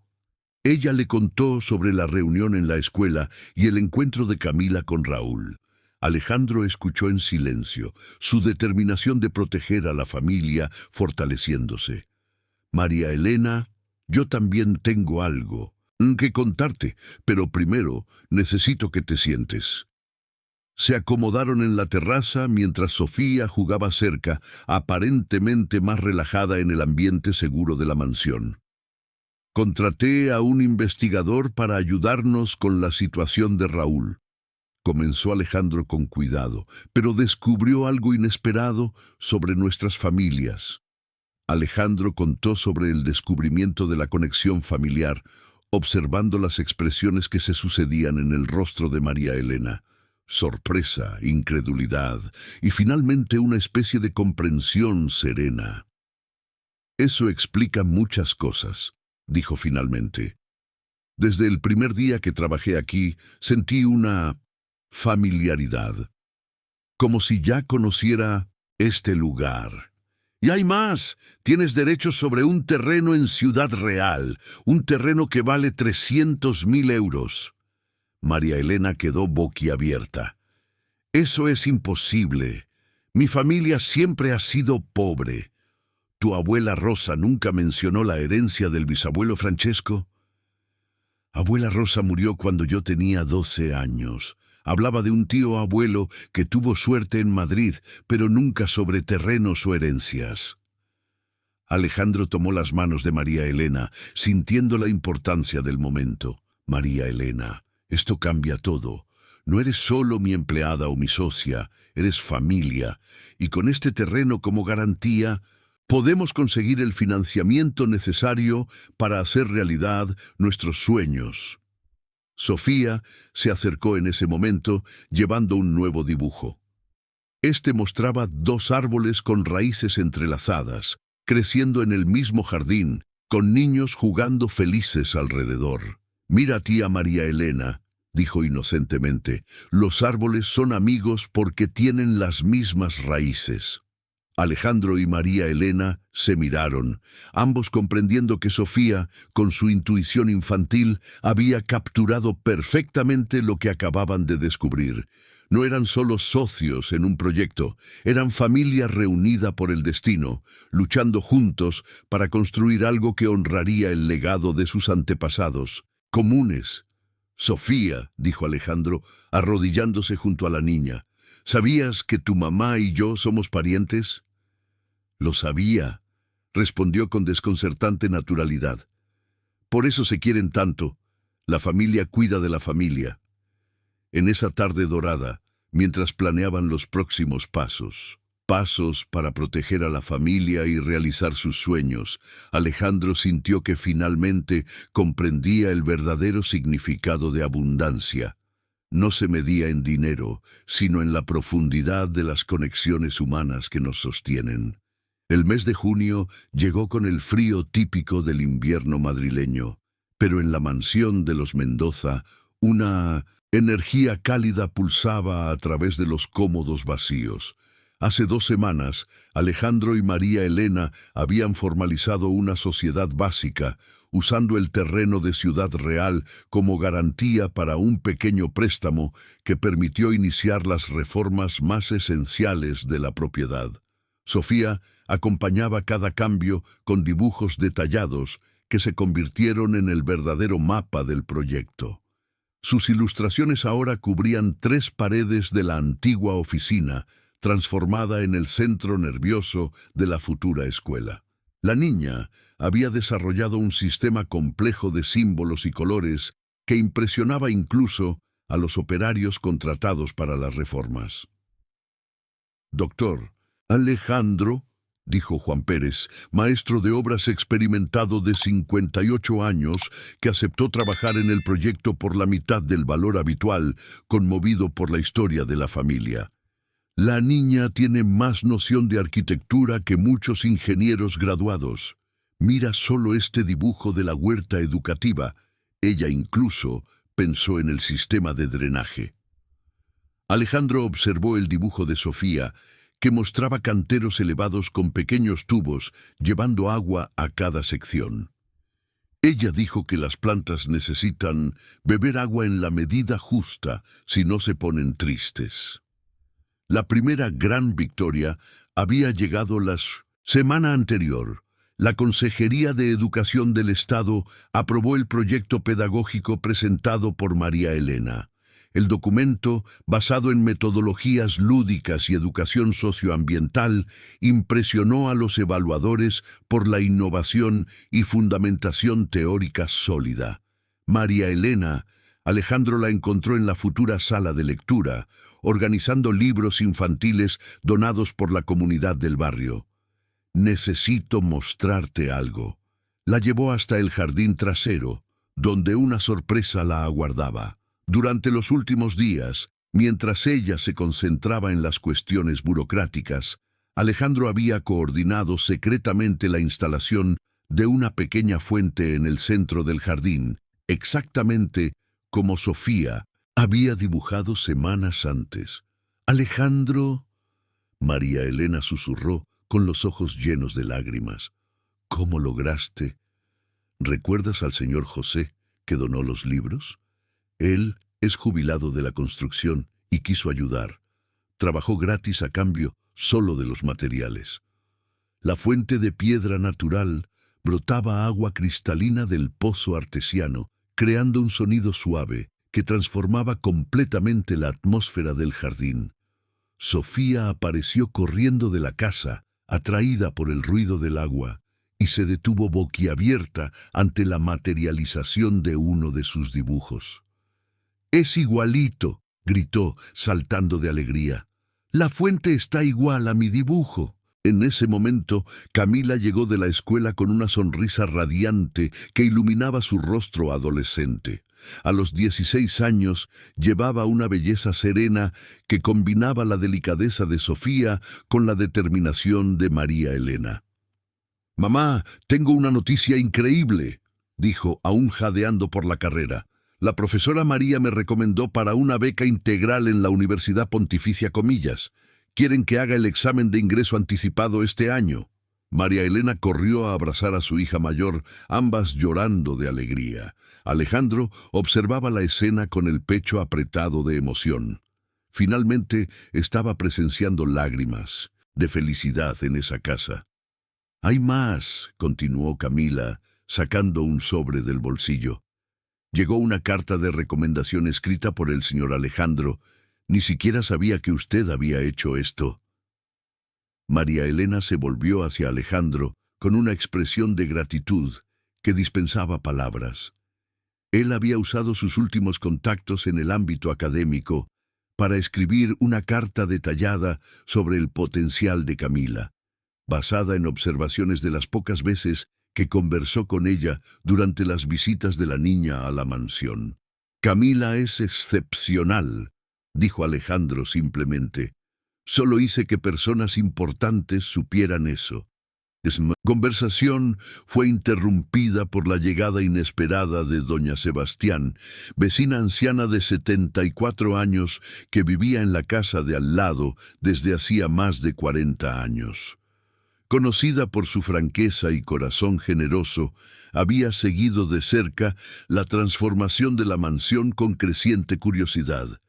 [SPEAKER 1] Ella le contó sobre la reunión en la escuela y el encuentro de Camila con Raúl. Alejandro escuchó en silencio, su determinación de proteger a la familia fortaleciéndose. María Elena, yo también tengo algo que contarte, pero primero necesito que te sientes. Se acomodaron en la terraza mientras Sofía jugaba cerca, aparentemente más relajada en el ambiente seguro de la mansión. Contraté a un investigador para ayudarnos con la situación de Raúl. Comenzó Alejandro con cuidado, pero descubrió algo inesperado sobre nuestras familias. Alejandro contó sobre el descubrimiento de la conexión familiar, observando las expresiones que se sucedían en el rostro de María Elena. Sorpresa, incredulidad y finalmente una especie de comprensión serena. Eso explica muchas cosas, dijo finalmente. Desde el primer día que trabajé aquí, sentí una familiaridad, como si ya conociera este lugar. Y hay más, tienes derechos sobre un terreno en Ciudad Real, un terreno que vale 300.000 euros. María Elena quedó boquiabierta. Eso es imposible. Mi familia siempre ha sido pobre. ¿Tu abuela Rosa nunca mencionó la herencia del bisabuelo Francesco? Abuela Rosa murió cuando yo tenía 12 años. Hablaba de un tío abuelo que tuvo suerte en Madrid, pero nunca sobre terrenos o herencias. Alejandro tomó las manos de María Elena, sintiendo la importancia del momento. María Elena, esto cambia todo. No eres solo mi empleada o mi socia, eres familia, y con este terreno como garantía, podemos conseguir el financiamiento necesario para hacer realidad nuestros sueños. Sofía se acercó en ese momento, llevando un nuevo dibujo. Este mostraba 2 árboles con raíces entrelazadas, creciendo en el mismo jardín, con niños jugando felices alrededor. Mira, tía María Elena, dijo inocentemente, los árboles son amigos porque tienen las mismas raíces. Alejandro y María Elena se miraron, ambos comprendiendo que Sofía, con su intuición infantil, había capturado perfectamente lo que acababan de descubrir. No eran solo socios en un proyecto, eran familia reunida por el destino, luchando juntos para construir algo que honraría el legado de sus antepasados, comunes. Sofía, dijo Alejandro, arrodillándose junto a la niña, ¿sabías que tu mamá y yo somos parientes? Lo sabía, respondió con desconcertante naturalidad. Por eso se quieren tanto. La familia cuida de la familia. En esa tarde dorada, mientras planeaban los próximos pasos para proteger a la familia y realizar sus sueños, Alejandro sintió que finalmente comprendía el verdadero significado de abundancia. No se medía en dinero, sino en la profundidad de las conexiones humanas que nos sostienen. El mes de junio llegó con el frío típico del invierno madrileño, pero en la mansión de los Mendoza, una energía cálida pulsaba a través de los cómodos vacíos. Hace 2 semanas, Alejandro y María Elena habían formalizado una sociedad básica, usando el terreno de Ciudad Real como garantía para un pequeño préstamo que permitió iniciar las reformas más esenciales de la propiedad. Sofía acompañaba cada cambio con dibujos detallados que se convirtieron en el verdadero mapa del proyecto. Sus ilustraciones ahora cubrían 3 paredes de la antigua oficina, transformada en el centro nervioso de la futura escuela. La niña había desarrollado un sistema complejo de símbolos y colores que impresionaba incluso a los operarios contratados para las reformas. Doctor Alejandro, dijo Juan Pérez, maestro de obras experimentado de 58 años, que aceptó trabajar en el proyecto por la mitad del valor habitual, conmovido por la historia de la familia. La niña tiene más noción de arquitectura que muchos ingenieros graduados. Mira solo este dibujo de la huerta educativa. Ella incluso pensó en el sistema de drenaje. Alejandro observó el dibujo de Sofía, que mostraba canteros elevados con pequeños tubos llevando agua a cada sección. Ella dijo que las plantas necesitan beber agua en la medida justa, si no se ponen tristes. La primera gran victoria había llegado la semana anterior. La Consejería de Educación del Estado aprobó el proyecto pedagógico presentado por María Elena. El documento, basado en metodologías lúdicas y educación socioambiental, impresionó a los evaluadores por la innovación y fundamentación teórica sólida. María Elena, Alejandro la encontró en la futura sala de lectura, organizando libros infantiles donados por la comunidad del barrio. «Necesito mostrarte algo». La llevó hasta el jardín trasero, donde una sorpresa la aguardaba. Durante los últimos días, mientras ella se concentraba en las cuestiones burocráticas, Alejandro había coordinado secretamente la instalación de una pequeña fuente en el centro del jardín, exactamente como Sofía había dibujado semanas antes. «Alejandro», María Elena susurró con los ojos llenos de lágrimas. «¿Cómo lograste? ¿Recuerdas al señor José que donó los libros? Él es jubilado de la construcción y quiso ayudar. Trabajó gratis a cambio solo de los materiales. La fuente de piedra natural brotaba agua cristalina del pozo artesiano, creando un sonido suave que transformaba completamente la atmósfera del jardín. Sofía apareció corriendo de la casa, atraída por el ruido del agua, y se detuvo boquiabierta ante la materialización de uno de sus dibujos. «Es igualito», gritó, saltando de alegría. «La fuente está igual a mi dibujo». En ese momento, Camila llegó de la escuela con una sonrisa radiante que iluminaba su rostro adolescente. A los 16 años, llevaba una belleza serena que combinaba la delicadeza de Sofía con la determinación de María Elena. «Mamá, tengo una noticia increíble», dijo, aún jadeando por la carrera. «La profesora María me recomendó para una beca integral en la Universidad Pontificia Comillas. Quieren que haga el examen de ingreso anticipado este año». María Elena corrió a abrazar a su hija mayor, ambas llorando de alegría. Alejandro observaba la escena con el pecho apretado de emoción. Finalmente estaba presenciando lágrimas de felicidad en esa casa. «Hay más», continuó Camila, sacando un sobre del bolsillo. «Llegó una carta de recomendación escrita por el señor Alejandro. Ni siquiera sabía que usted había hecho esto». María Elena se volvió hacia Alejandro con una expresión de gratitud que dispensaba palabras. Él había usado sus últimos contactos en el ámbito académico para escribir una carta detallada sobre el potencial de Camila, basada en observaciones de las pocas veces que conversó con ella durante las visitas de la niña a la mansión. «Camila es excepcional», dijo Alejandro simplemente. «Solo hice que personas importantes supieran eso». La conversación fue interrumpida por la llegada inesperada de doña Sebastián, vecina anciana de 74 años que vivía en la casa de al lado desde hacía más de 40 años. Conocida por su franqueza y corazón generoso, había seguido de cerca la transformación de la mansión con creciente curiosidad.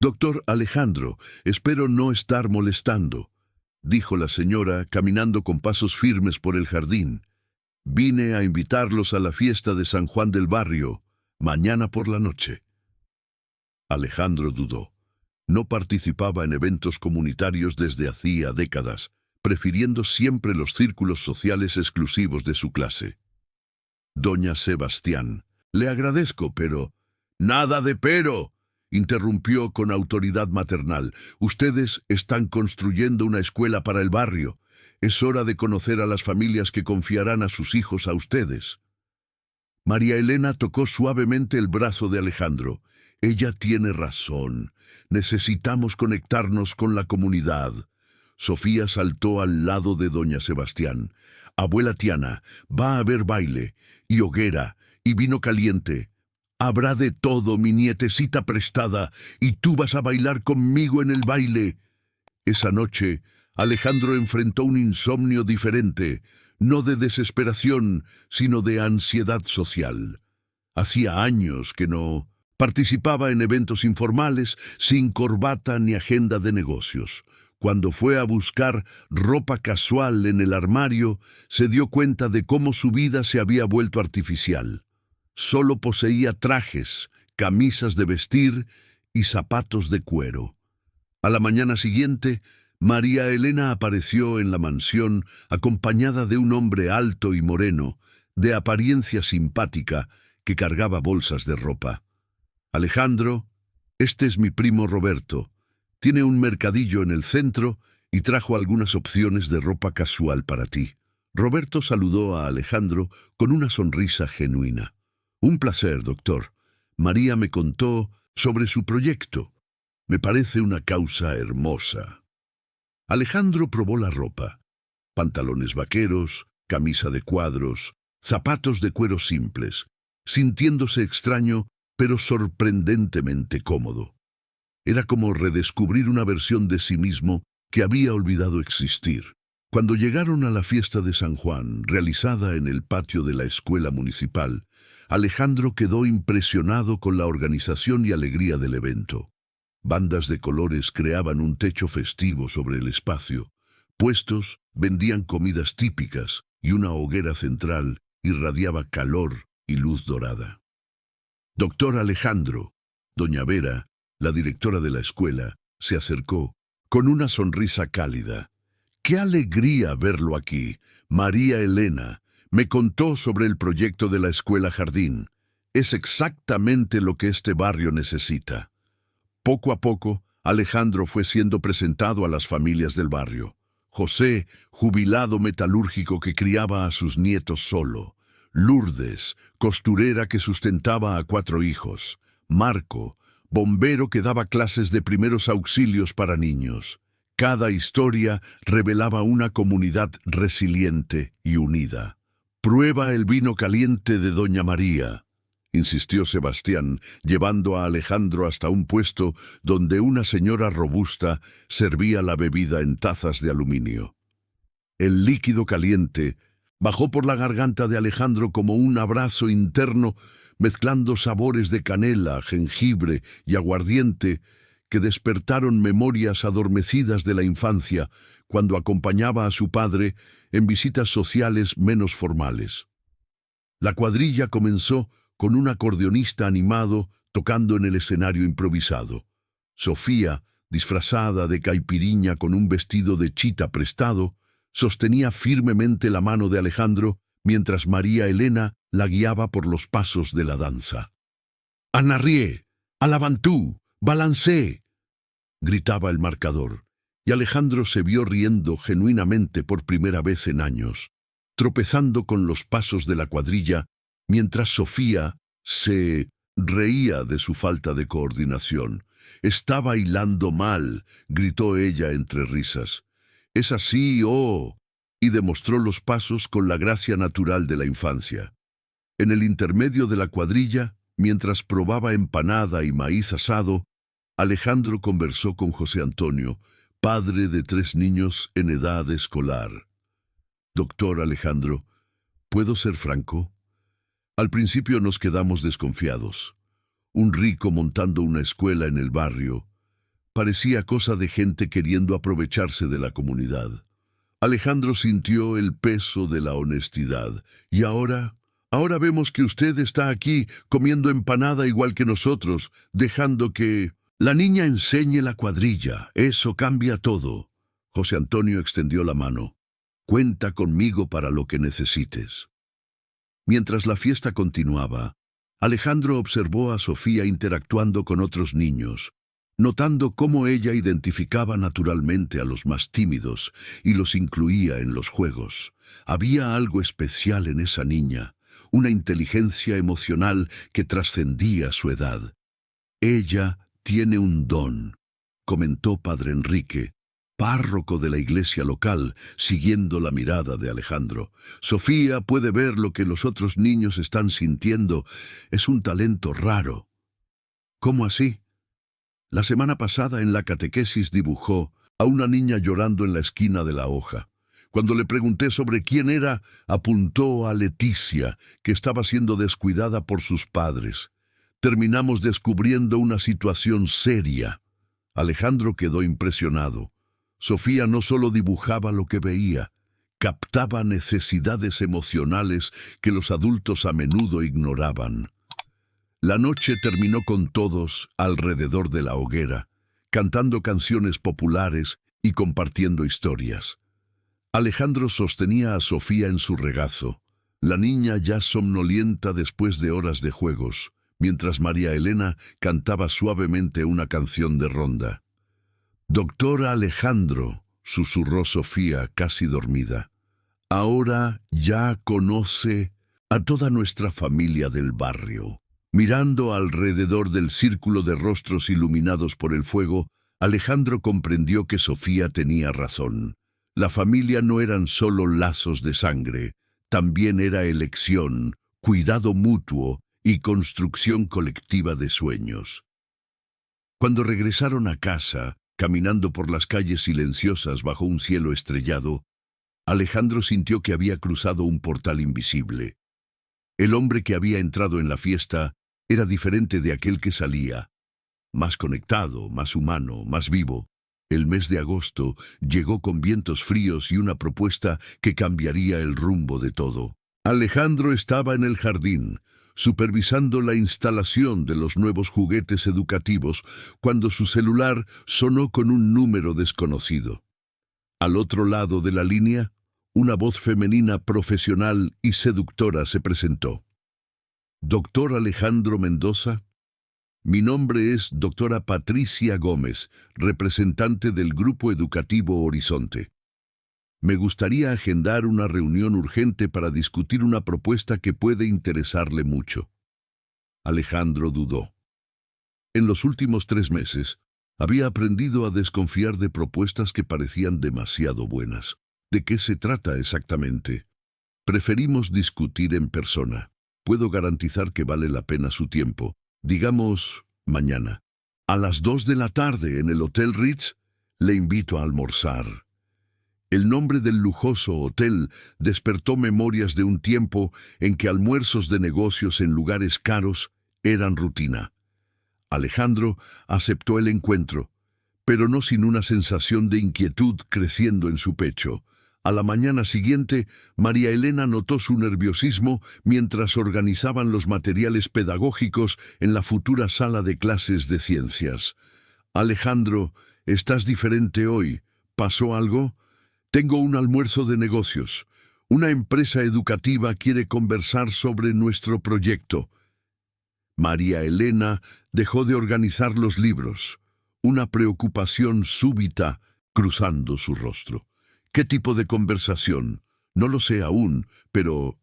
[SPEAKER 1] «Doctor Alejandro, espero no estar molestando», dijo la señora, caminando con pasos firmes por el jardín. «Vine a invitarlos a la fiesta de San Juan del Barrio, mañana por la noche». Alejandro dudó. No participaba en eventos comunitarios desde hacía décadas, prefiriendo siempre los círculos sociales exclusivos de su clase. «Doña Sebastián, le agradezco, pero...» «¡Nada de pero!», interrumpió con autoridad maternal. «Ustedes están construyendo una escuela para el barrio. Es hora de conocer a las familias que confiarán a sus hijos a ustedes». María Elena tocó suavemente el brazo de Alejandro. Ella tiene razón. Necesitamos conectarnos con la comunidad. Sofía saltó al lado de doña Sebastián. Abuela Tiana, va a haber baile, y hoguera, y vino caliente. Habrá de todo, mi nietecita prestada, y tú vas a bailar conmigo en el baile. Esa noche, Alejandro enfrentó un insomnio diferente, no de desesperación, sino de ansiedad social. Hacía años que no participaba en eventos informales, sin corbata ni agenda de negocios. Cuando fue a buscar ropa casual en el armario, se dio cuenta de cómo su vida se había vuelto artificial. Solo poseía trajes, camisas de vestir y zapatos de cuero. A la mañana siguiente, María Elena apareció en la mansión acompañada de un hombre alto y moreno, de apariencia simpática, que cargaba bolsas de ropa. Alejandro, este es mi primo Roberto. Tiene un mercadillo en el centro y trajo algunas opciones de ropa casual para ti. Roberto saludó a Alejandro con una sonrisa genuina. Un placer, doctor. María me contó sobre su proyecto. Me parece una causa hermosa. Alejandro probó la ropa. Pantalones vaqueros, camisa de cuadros, zapatos de cuero simples, sintiéndose extraño, pero sorprendentemente cómodo. Era como redescubrir una versión de sí mismo que había olvidado existir. Cuando llegaron a la fiesta de San Juan, realizada en el patio de la escuela municipal, Alejandro quedó impresionado con la organización y alegría del evento. Bandas de colores creaban un techo festivo sobre el espacio. Puestos vendían comidas típicas y una hoguera central irradiaba calor y luz dorada. Doctor Alejandro, doña Vera, la directora de la escuela, se acercó con una sonrisa cálida. ¡Qué alegría verlo aquí! María Elena me contó sobre el proyecto de la escuela jardín. Es exactamente lo que este barrio necesita. Poco a poco, Alejandro fue siendo presentado a las familias del barrio. José, jubilado metalúrgico que criaba a sus nietos solo. Lourdes, costurera que sustentaba a 4 hijos. Marco, bombero que daba clases de primeros auxilios para niños. Cada historia revelaba una comunidad resiliente y unida. «Prueba el vino caliente de doña María», insistió Sebastián, llevando a Alejandro hasta un puesto donde una señora robusta servía la bebida en tazas de aluminio. El líquido caliente bajó por la garganta de Alejandro como un abrazo interno, mezclando sabores de canela, jengibre y aguardiente que despertaron memorias adormecidas de la infancia cuando acompañaba a su padre en visitas sociales menos formales. La cuadrilla comenzó con un acordeonista animado tocando en el escenario improvisado. Sofía, disfrazada de caipiriña con un vestido de chita prestado, sostenía firmemente la mano de Alejandro mientras María Elena la guiaba por los pasos de la danza. «Anarrié, alabantú, balancé», gritaba el marcador, y Alejandro se vio riendo genuinamente por primera vez en años, tropezando con los pasos de la cuadrilla, mientras Sofía se reía de su falta de coordinación. «Está bailando mal», gritó ella entre risas. «Es así, oh», y demostró los pasos con la gracia natural de la infancia. En el intermedio de la cuadrilla, mientras probaba empanada y maíz asado, Alejandro conversó con José Antonio, padre de 3 niños en edad escolar. «Doctor Alejandro, ¿puedo ser franco? Al principio nos quedamos desconfiados. Un rico montando una escuela en el barrio. Parecía cosa de gente queriendo aprovecharse de la comunidad». Alejandro sintió el peso de la honestidad. «Y ahora vemos que usted está aquí comiendo empanada igual que nosotros, dejando que la niña enseñe la cuadrilla. Eso cambia todo». José Antonio extendió la mano. «Cuenta conmigo para lo que necesites». Mientras la fiesta continuaba, Alejandro observó a Sofía interactuando con otros niños, notando cómo ella identificaba naturalmente a los más tímidos y los incluía en los juegos. Había algo especial en esa niña, una inteligencia emocional que trascendía su edad. Ella tiene un don, comentó padre Enrique, párroco de la iglesia local, siguiendo la mirada de Alejandro. Sofía puede ver lo que los otros niños están sintiendo. Es un talento raro. ¿Cómo así? La semana pasada en la catequesis dibujó a una niña llorando en la esquina de la hoja. Cuando le pregunté sobre quién era, apuntó a Leticia, que estaba siendo descuidada por sus padres. Terminamos descubriendo una situación seria. Alejandro quedó impresionado. Sofía no solo dibujaba lo que veía, captaba necesidades emocionales que los adultos a menudo ignoraban. La noche terminó con todos alrededor de la hoguera, cantando canciones populares y compartiendo historias. Alejandro sostenía a Sofía en su regazo, la niña ya somnolienta después de horas de juegos, mientras María Elena cantaba suavemente una canción de ronda. «Doctor Alejandro», susurró Sofía, casi dormida, «ahora ya conoce a toda nuestra familia del barrio». Mirando alrededor del círculo de rostros iluminados por el fuego, Alejandro comprendió que Sofía tenía razón. La familia no eran solo lazos de sangre, también era elección, cuidado mutuo y construcción colectiva de sueños. Cuando regresaron a casa, caminando por las calles silenciosas bajo un cielo estrellado, Alejandro sintió que había cruzado un portal invisible. El hombre que había entrado en la fiesta era diferente de aquel que salía, más conectado, más humano, más vivo. El mes de agosto llegó con vientos fríos y una propuesta que cambiaría el rumbo de todo. Alejandro estaba en el jardín, supervisando la instalación de los nuevos juguetes educativos, cuando su celular sonó con un número desconocido. Al otro lado de la línea, una voz femenina profesional y seductora se presentó. «Doctor Alejandro Mendoza, mi nombre es doctora Patricia Gómez, representante del Grupo Educativo Horizonte. Me gustaría agendar una reunión urgente para discutir una propuesta que puede interesarle mucho». Alejandro dudó. En los últimos 3 meses, había aprendido a desconfiar de propuestas que parecían demasiado buenas. ¿De qué se trata exactamente? Preferimos discutir en persona. Puedo garantizar que vale la pena su tiempo. Digamos, mañana. A las 2 de la tarde en el Hotel Ritz, le invito a almorzar. El nombre del lujoso hotel despertó memorias de un tiempo en que almuerzos de negocios en lugares caros eran rutina. Alejandro aceptó el encuentro, pero no sin una sensación de inquietud creciendo en su pecho. A la mañana siguiente, María Elena notó su nerviosismo mientras organizaban los materiales pedagógicos en la futura sala de clases de ciencias. «Alejandro, estás diferente hoy. ¿Pasó algo?» «Tengo un almuerzo de negocios. Una empresa educativa quiere conversar sobre nuestro proyecto». María Elena dejó de organizar los libros, una preocupación súbita cruzando su rostro. «¿Qué tipo de conversación? No lo sé aún, pero...»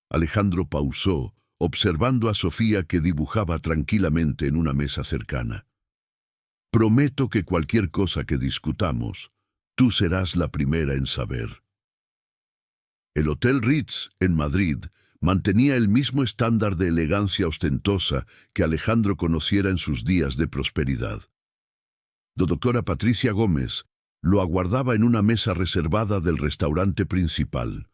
[SPEAKER 1] Alejandro pausó, observando a Sofía que dibujaba tranquilamente en una mesa cercana. «Prometo que cualquier cosa que discutamos, tú serás la primera en saber». El Hotel Ritz, en Madrid, mantenía el mismo estándar de elegancia ostentosa que Alejandro conociera en sus días de prosperidad. La doctora Patricia Gómez lo aguardaba en una mesa reservada del restaurante principal.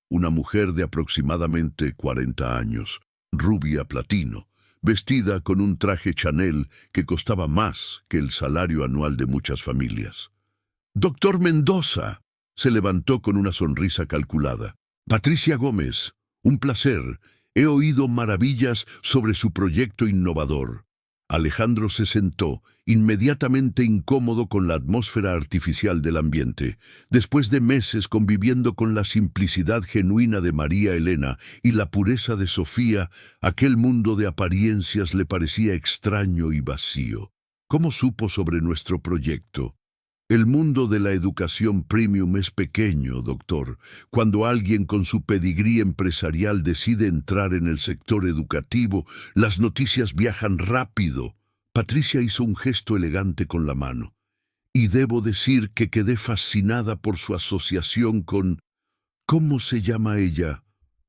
[SPEAKER 1] Una mujer de aproximadamente 40 años, rubia platino, vestida con un traje Chanel que costaba más que el salario anual de muchas familias. «Doctor Mendoza», se levantó con una sonrisa calculada. «Patricia Gómez, un placer. He oído maravillas sobre su proyecto innovador». Alejandro se sentó, inmediatamente incómodo con la atmósfera artificial del ambiente. Después de meses conviviendo con la simplicidad genuina de María Elena y la pureza de Sofía, aquel mundo de apariencias le parecía extraño y vacío. «¿Cómo supo sobre nuestro proyecto?» «El mundo de la educación premium es pequeño, doctor. Cuando alguien con su pedigrí empresarial decide entrar en el sector educativo, las noticias viajan rápido». Patricia hizo un gesto elegante con la mano. Y debo decir que quedé fascinada por su asociación con... ¿Cómo se llama ella?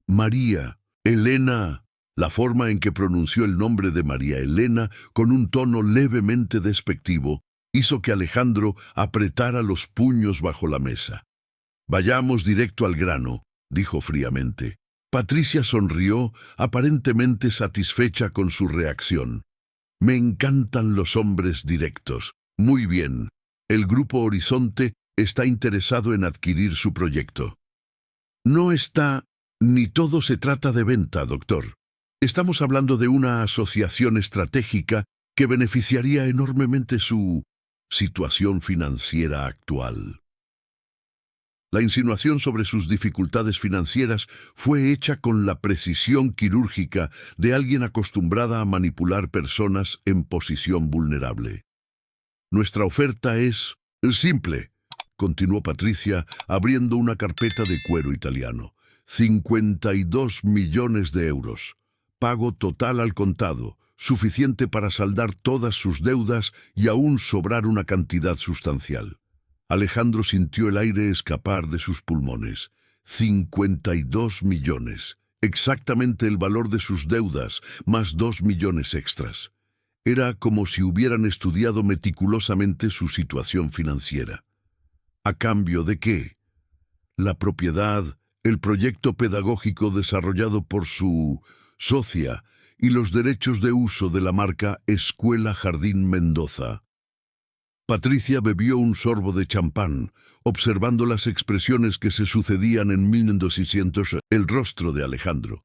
[SPEAKER 1] María Elena. La forma en que pronunció el nombre de María Elena, con un tono levemente despectivo, hizo que Alejandro apretara los puños bajo la mesa. Vayamos directo al grano, dijo fríamente. Patricia sonrió, aparentemente satisfecha con su reacción. Me encantan los hombres directos. Muy bien. El Grupo Horizonte está interesado en adquirir su proyecto. No está, ni todo se trata de venta, doctor. Estamos hablando de una asociación estratégica que beneficiaría enormemente su situación financiera actual. La insinuación sobre sus dificultades financieras fue hecha con la precisión quirúrgica de alguien acostumbrada a manipular personas en posición vulnerable. Nuestra oferta es simple, continuó Patricia, abriendo una carpeta de cuero italiano. 52 millones de euros. Pago total al contado, suficiente para saldar todas sus deudas y aún sobrar una cantidad sustancial. Alejandro sintió el aire escapar de sus pulmones. 52 millones. Exactamente el valor de sus deudas, más 2 millones extras. Era como si hubieran estudiado meticulosamente su situación financiera. ¿A cambio de qué? La propiedad, el proyecto pedagógico desarrollado por su socia y los derechos de uso de la marca Escuela Jardín Mendoza. Patricia bebió un sorbo de champán, observando las expresiones que se sucedían en 1200 el rostro de Alejandro.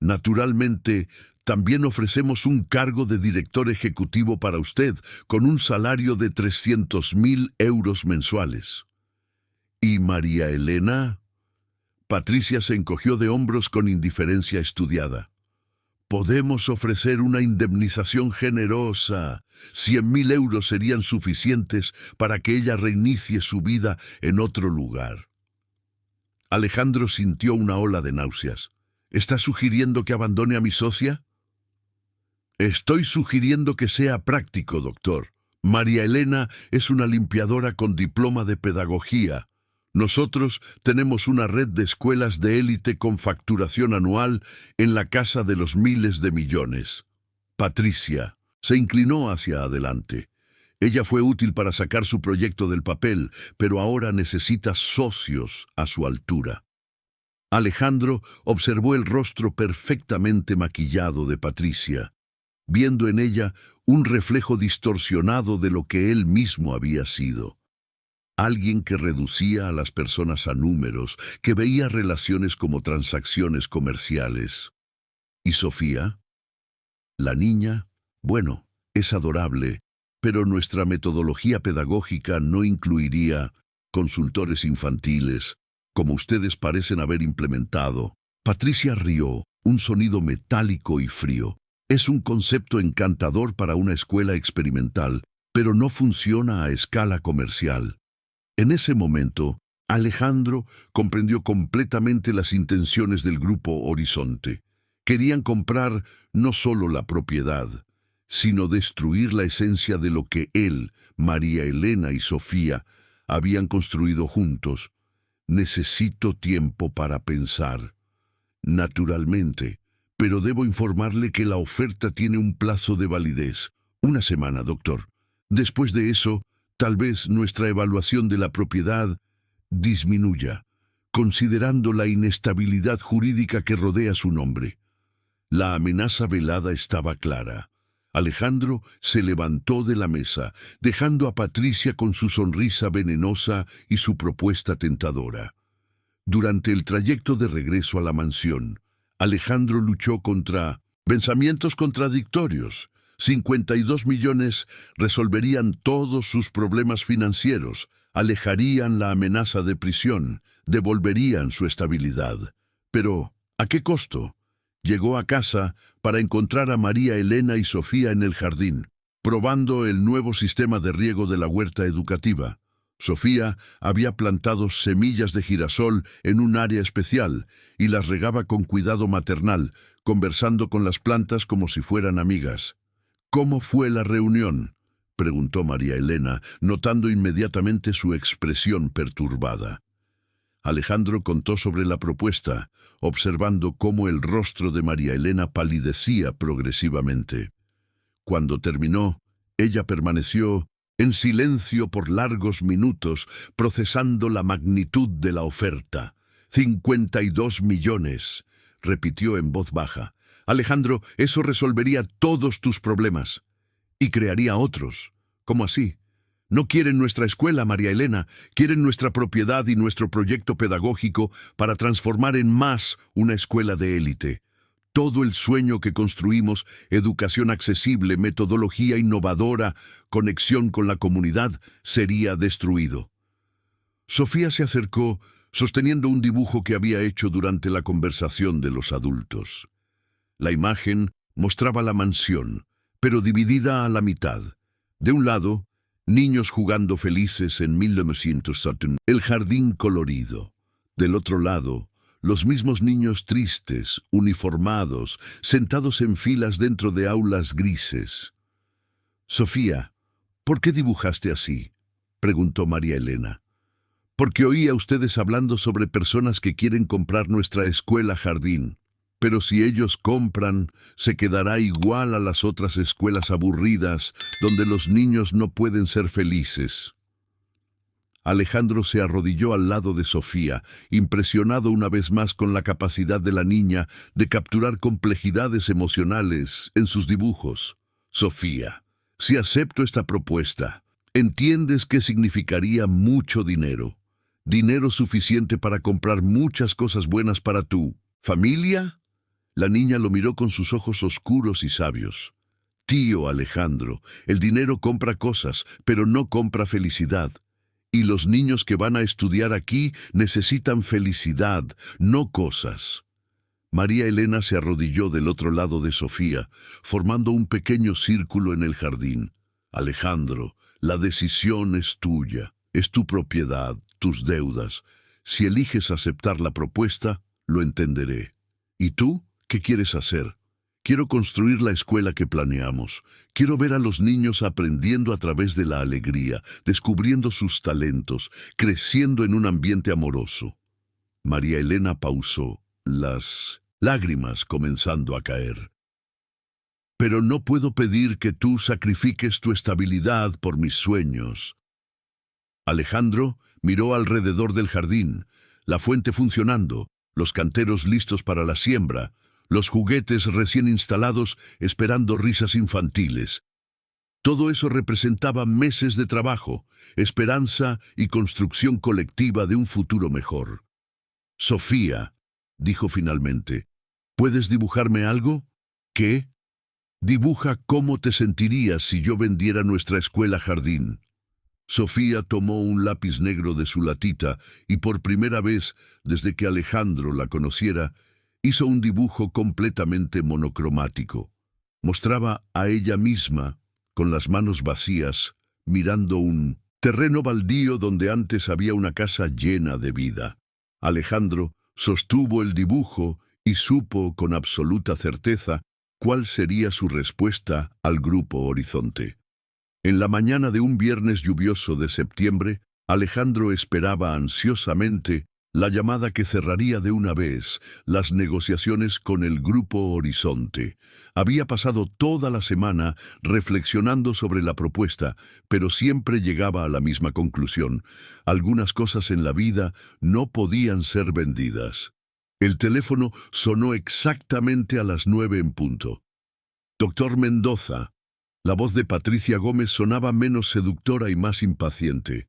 [SPEAKER 1] Naturalmente, también ofrecemos un cargo de director ejecutivo para usted, con un salario de 300.000 euros mensuales. ¿Y María Elena? Patricia se encogió de hombros con indiferencia estudiada. Podemos ofrecer una indemnización generosa. 100.000 euros serían suficientes para que ella reinicie su vida en otro lugar. Alejandro sintió una ola de náuseas. ¿Está sugiriendo que abandone a mi socia? Estoy sugiriendo que sea práctico, doctor. María Elena es una limpiadora con diploma de pedagogía. Nosotros tenemos una red de escuelas de élite con facturación anual en la casa de los miles de millones. Patricia se inclinó hacia adelante. Ella fue útil para sacar su proyecto del papel, pero ahora necesita socios a su altura. Alejandro observó el rostro perfectamente maquillado de Patricia, viendo en ella un reflejo distorsionado de lo que él mismo había sido. Alguien que reducía a las personas a números, que veía relaciones como transacciones comerciales. ¿Y Sofía? La niña, bueno, es adorable, pero nuestra metodología pedagógica no incluiría consultores infantiles, como ustedes parecen haber implementado. Patricia rió, un sonido metálico y frío. Es un concepto encantador para una escuela experimental, pero no funciona a escala comercial. En ese momento, Alejandro comprendió completamente las intenciones del Grupo Horizonte. Querían comprar no solo la propiedad, sino destruir la esencia de lo que él, María Elena y Sofía habían construido juntos. Necesito tiempo para pensar. Naturalmente, pero debo informarle que la oferta tiene un plazo de validez. 1 semana, doctor. Después de eso, tal vez nuestra evaluación de la propiedad disminuya, considerando la inestabilidad jurídica que rodea su nombre. La amenaza velada estaba clara. Alejandro se levantó de la mesa, dejando a Patricia con su sonrisa venenosa y su propuesta tentadora. Durante el trayecto de regreso a la mansión, Alejandro luchó contra pensamientos contradictorios. 52 millones resolverían todos sus problemas financieros, alejarían la amenaza de prisión, devolverían su estabilidad. Pero, ¿a qué costo? Llegó a casa para encontrar a María Elena y Sofía en el jardín, probando el nuevo sistema de riego de la huerta educativa. Sofía había plantado semillas de girasol en un área especial y las regaba con cuidado maternal, conversando con las plantas como si fueran amigas. ¿Cómo fue la reunión?, preguntó María Elena, notando inmediatamente su expresión perturbada. Alejandro contó sobre la propuesta, observando cómo el rostro de María Elena palidecía progresivamente. Cuando terminó, ella permaneció en silencio por largos minutos, procesando la magnitud de la oferta. 52 millones, repitió en voz baja. Alejandro, eso resolvería todos tus problemas. Y crearía otros. ¿Cómo así? No quieren nuestra escuela, María Elena, quieren nuestra propiedad y nuestro proyecto pedagógico para transformar en más una escuela de élite. Todo el sueño que construimos, educación accesible, metodología innovadora, conexión con la comunidad, sería destruido. Sofía se acercó, sosteniendo un dibujo que había hecho durante la conversación de los adultos. La imagen mostraba la mansión, pero dividida a la mitad. De un lado, niños jugando felices en 1970, el jardín colorido. Del otro lado, los mismos niños tristes, uniformados, sentados en filas dentro de aulas grises. Sofía, ¿por qué dibujaste así?, preguntó María Elena. Porque oí a ustedes hablando sobre personas que quieren comprar nuestra escuela jardín. Pero si ellos compran, se quedará igual a las otras escuelas aburridas, donde los niños no pueden ser felices. Alejandro se arrodilló al lado de Sofía, impresionado una vez más con la capacidad de la niña de capturar complejidades emocionales en sus dibujos. Sofía, si acepto esta propuesta, ¿entiendes que significaría mucho dinero? Dinero suficiente para comprar muchas cosas buenas para tu familia. La niña lo miró con sus ojos oscuros y sabios. Tío Alejandro, el dinero compra cosas, pero no compra felicidad. Y los niños que van a estudiar aquí necesitan felicidad, no cosas. María Elena se arrodilló del otro lado de Sofía, formando un pequeño círculo en el jardín. Alejandro, la decisión es tuya, es tu propiedad, tus deudas. Si eliges aceptar la propuesta, lo entenderé. ¿Y tú? ¿Qué quieres hacer? Quiero construir la escuela que planeamos. Quiero ver a los niños aprendiendo a través de la alegría, descubriendo sus talentos, creciendo en un ambiente amoroso. María Elena pausó, las lágrimas comenzando a caer. Pero no puedo pedir que tú sacrifiques tu estabilidad por mis sueños. Alejandro miró alrededor del jardín, la fuente funcionando, los canteros listos para la siembra, los juguetes recién instalados esperando risas infantiles. Todo eso representaba meses de trabajo, esperanza y construcción colectiva de un futuro mejor. Sofía, dijo finalmente, ¿puedes dibujarme algo? ¿Qué? Dibuja cómo te sentirías si yo vendiera nuestra escuela jardín. Sofía tomó un lápiz negro de su latita y por primera vez, desde que Alejandro la conociera, hizo un dibujo completamente monocromático. Mostraba a ella misma, con las manos vacías, mirando un terreno baldío donde antes había una casa llena de vida. Alejandro sostuvo el dibujo y supo con absoluta certeza cuál sería su respuesta al Grupo Horizonte. En la mañana de un viernes lluvioso de septiembre, Alejandro esperaba ansiosamente la llamada que cerraría de una vez las negociaciones con el Grupo Horizonte. Había pasado toda la semana reflexionando sobre la propuesta, pero siempre llegaba a la misma conclusión. Algunas cosas en la vida no podían ser vendidas. El teléfono sonó exactamente a las 9 en punto. Doctor Mendoza. La voz de Patricia Gómez sonaba menos seductora y más impaciente.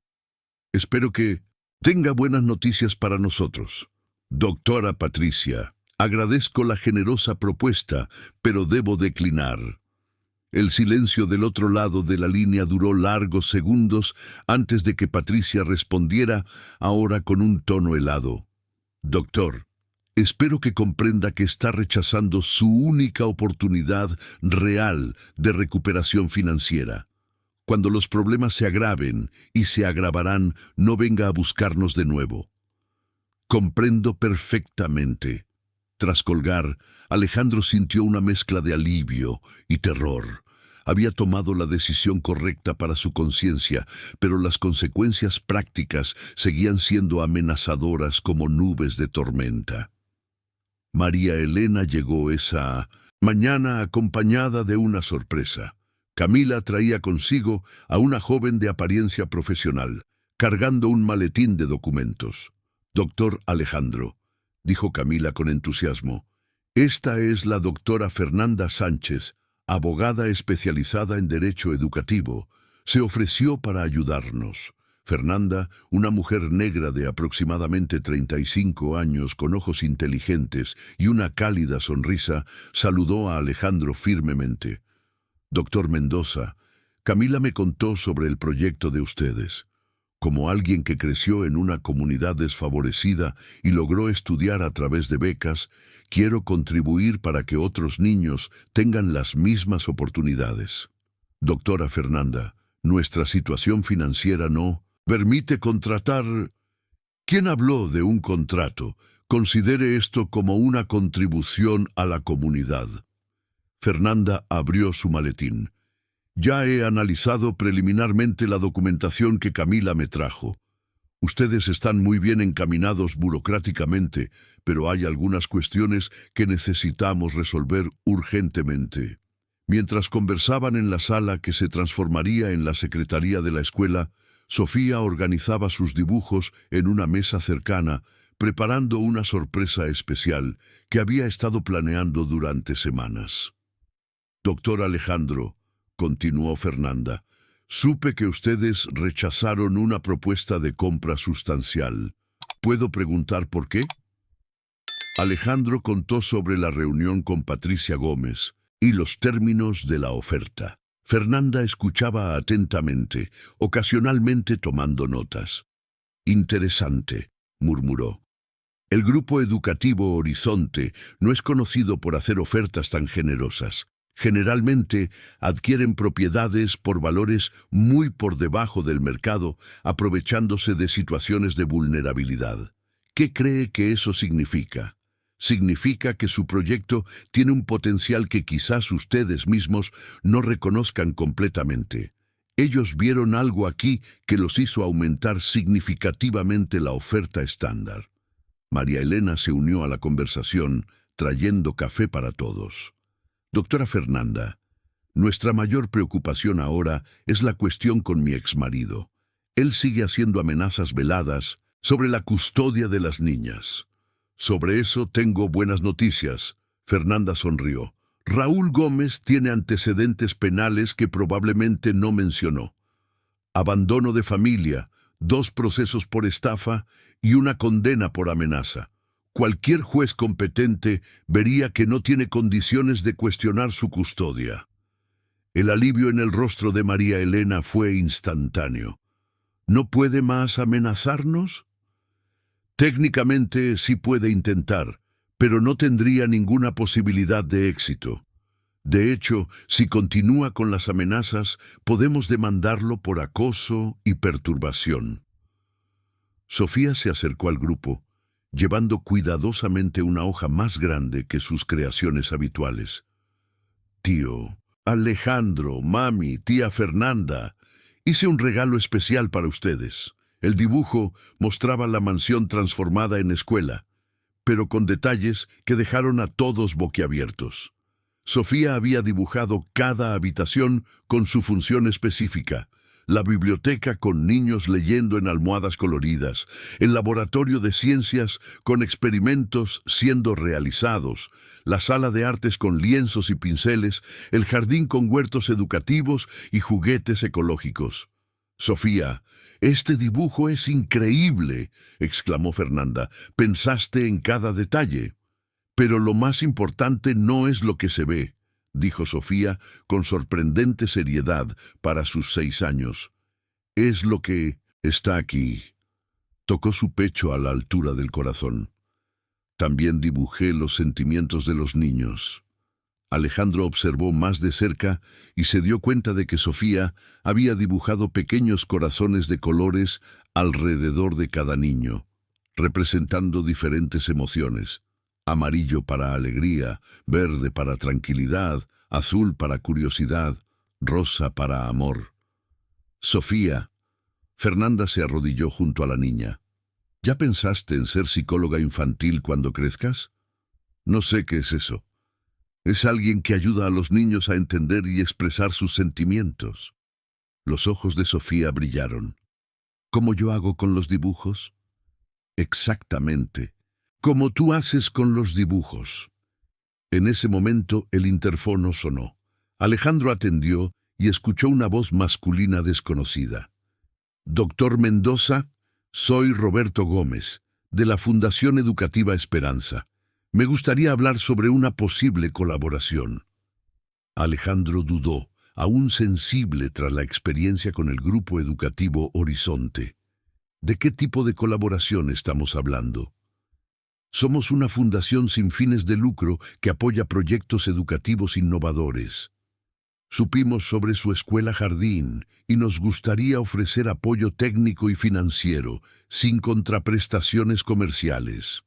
[SPEAKER 1] Espero que tenga buenas noticias para nosotros. Doctora Patricia, agradezco la generosa propuesta, pero debo declinar. El silencio del otro lado de la línea duró largos segundos antes de que Patricia respondiera, ahora con un tono helado. Doctor, espero que comprenda que está rechazando su única oportunidad real de recuperación financiera. Cuando los problemas se agraven, y se agravarán, no venga a buscarnos de nuevo. Comprendo perfectamente. Tras colgar, Alejandro sintió una mezcla de alivio y terror. Había tomado la decisión correcta para su conciencia, pero las consecuencias prácticas seguían siendo amenazadoras como nubes de tormenta. María Elena llegó esa mañana acompañada de una sorpresa. Camila traía consigo a una joven de apariencia profesional, cargando un maletín de documentos. «Doctor Alejandro», dijo Camila con entusiasmo, «esta es la doctora Fernanda Sánchez, abogada especializada en Derecho Educativo. Se ofreció para ayudarnos». Fernanda, una mujer negra de aproximadamente 35 años con ojos inteligentes y una cálida sonrisa, saludó a Alejandro firmemente. «Doctor Mendoza, Camila me contó sobre el proyecto de ustedes. Como alguien que creció en una comunidad desfavorecida y logró estudiar a través de becas, quiero contribuir para que otros niños tengan las mismas oportunidades. Doctora Fernanda, nuestra situación financiera no permite contratar». «¿Quién habló de un contrato? Considere esto como una contribución a la comunidad». Fernanda abrió su maletín. «Ya he analizado preliminarmente la documentación que Camila me trajo. Ustedes están muy bien encaminados burocráticamente, pero hay algunas cuestiones que necesitamos resolver urgentemente». Mientras conversaban en la sala que se transformaría en la secretaría de la escuela, Sofía organizaba sus dibujos en una mesa cercana, preparando una sorpresa especial que había estado planeando durante semanas. «Doctor Alejandro», continuó Fernanda, «supe que ustedes rechazaron una propuesta de compra sustancial. ¿Puedo preguntar por qué?» Alejandro contó sobre la reunión con Patricia Gómez y los términos de la oferta. Fernanda escuchaba atentamente, ocasionalmente tomando notas. «Interesante», murmuró. «El grupo educativo Horizonte no es conocido por hacer ofertas tan generosas. Generalmente adquieren propiedades por valores muy por debajo del mercado, aprovechándose de situaciones de vulnerabilidad. ¿Qué cree que eso significa? Significa que su proyecto tiene un potencial que quizás ustedes mismos no reconozcan completamente. Ellos vieron algo aquí que los hizo aumentar significativamente la oferta estándar». María Elena se unió a la conversación, trayendo café para todos. «Doctora Fernanda, nuestra mayor preocupación ahora es la cuestión con mi exmarido. Él sigue haciendo amenazas veladas sobre la custodia de las niñas». «Sobre eso tengo buenas noticias», Fernanda sonrió. «Raúl Gómez tiene antecedentes penales que probablemente no mencionó. Abandono de familia, 2 procesos por estafa y una condena por amenaza. Cualquier juez competente vería que no tiene condiciones de cuestionar su custodia». El alivio en el rostro de María Elena fue instantáneo. «¿No puede más amenazarnos?» «Técnicamente sí puede intentar, pero no tendría ninguna posibilidad de éxito. De hecho, si continúa con las amenazas, podemos demandarlo por acoso y perturbación». Sofía se acercó al grupo, llevando cuidadosamente una hoja más grande que sus creaciones habituales. «Tío, Alejandro, mami, tía Fernanda, hice un regalo especial para ustedes». El dibujo mostraba la mansión transformada en escuela, pero con detalles que dejaron a todos boquiabiertos. Sofía había dibujado cada habitación con su función específica: la biblioteca con niños leyendo en almohadas coloridas, el laboratorio de ciencias con experimentos siendo realizados, la sala de artes con lienzos y pinceles, el jardín con huertos educativos y juguetes ecológicos. «Sofía, este dibujo es increíble», exclamó Fernanda. «Pensaste en cada detalle». «Pero lo más importante no es lo que se ve», dijo Sofía con sorprendente seriedad para sus 6 años. «Es lo que está aquí». Tocó su pecho a la altura del corazón. «También dibujé los sentimientos de los niños». Alejandro observó más de cerca y se dio cuenta de que Sofía había dibujado pequeños corazones de colores alrededor de cada niño, representando diferentes emociones: amarillo para alegría, verde para tranquilidad, azul para curiosidad. rosa para amor. Sofía. Fernanda se arrodilló junto a la niña. ¿Ya pensaste en ser psicóloga infantil cuando crezcas? No sé qué es eso. Es alguien que ayuda a los niños a entender y expresar sus sentimientos. Los ojos de Sofía brillaron. ¿Cómo yo hago con los dibujos? Exactamente. Como tú haces con los dibujos. En ese momento el interfono sonó. Alejandro atendió y escuchó una voz masculina desconocida. Doctor Mendoza, soy Roberto Gómez, de la Fundación Educativa Esperanza. Me gustaría hablar sobre una posible colaboración. Alejandro dudó, aún sensible tras la experiencia con el grupo educativo Horizonte. ¿De qué tipo de colaboración estamos hablando? Somos una fundación sin fines de lucro que apoya proyectos educativos innovadores. Supimos sobre su escuela jardín y nos gustaría ofrecer apoyo técnico y financiero, sin contraprestaciones comerciales.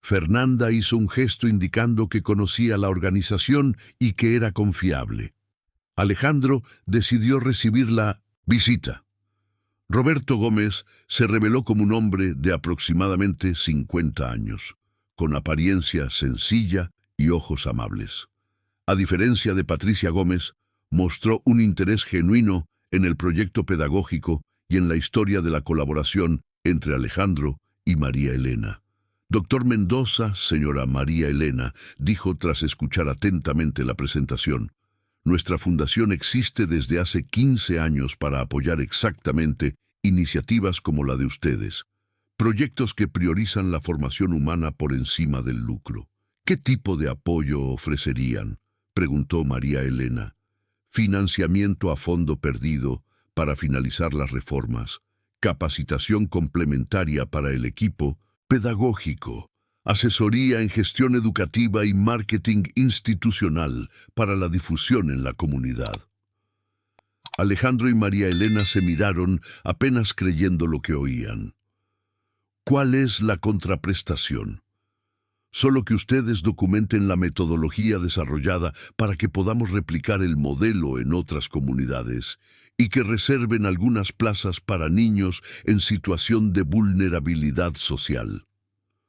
[SPEAKER 1] Fernanda hizo un gesto indicando que conocía la organización y que era confiable. Alejandro decidió recibir la visita. Roberto Gómez se reveló como un hombre de aproximadamente 50 años, con apariencia sencilla y ojos amables. A diferencia de Patricia Gómez, mostró un interés genuino en el proyecto pedagógico y en la historia de la colaboración entre Alejandro y María Elena. Doctor Mendoza, señora María Elena, dijo tras escuchar atentamente la presentación, nuestra fundación existe desde hace 15 años para apoyar exactamente iniciativas como la de ustedes, proyectos que priorizan la formación humana por encima del lucro. ¿Qué tipo de apoyo ofrecerían?, preguntó María Elena. Financiamiento a fondo perdido para finalizar las reformas, capacitación complementaria para el equipo pedagógico, asesoría en gestión educativa y marketing institucional para la difusión en la comunidad. Alejandro y María Elena se miraron apenas creyendo lo que oían. ¿Cuál es la contraprestación? Solo que ustedes documenten la metodología desarrollada para que podamos replicar el modelo en otras comunidades y que reserven algunas plazas para niños en situación de vulnerabilidad social.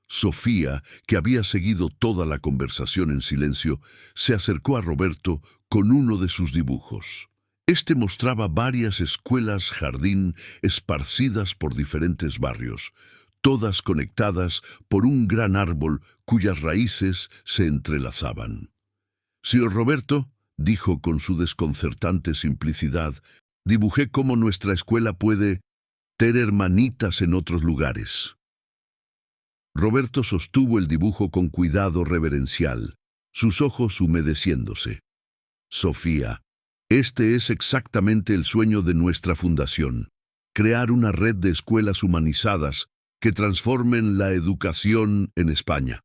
[SPEAKER 1] Sofía, que había seguido toda la conversación en silencio, se acercó a Roberto con uno de sus dibujos. Este mostraba varias escuelas jardín esparcidas por diferentes barrios, todas conectadas por un gran árbol cuyas raíces se entrelazaban. Señor Roberto, dijo con su desconcertante simplicidad, dibujé cómo nuestra escuela puede tener hermanitas en otros lugares. Roberto sostuvo el dibujo con cuidado reverencial, sus ojos humedeciéndose. Sofía, este es exactamente el sueño de nuestra fundación, crear una red de escuelas humanizadas que transformen la educación en España.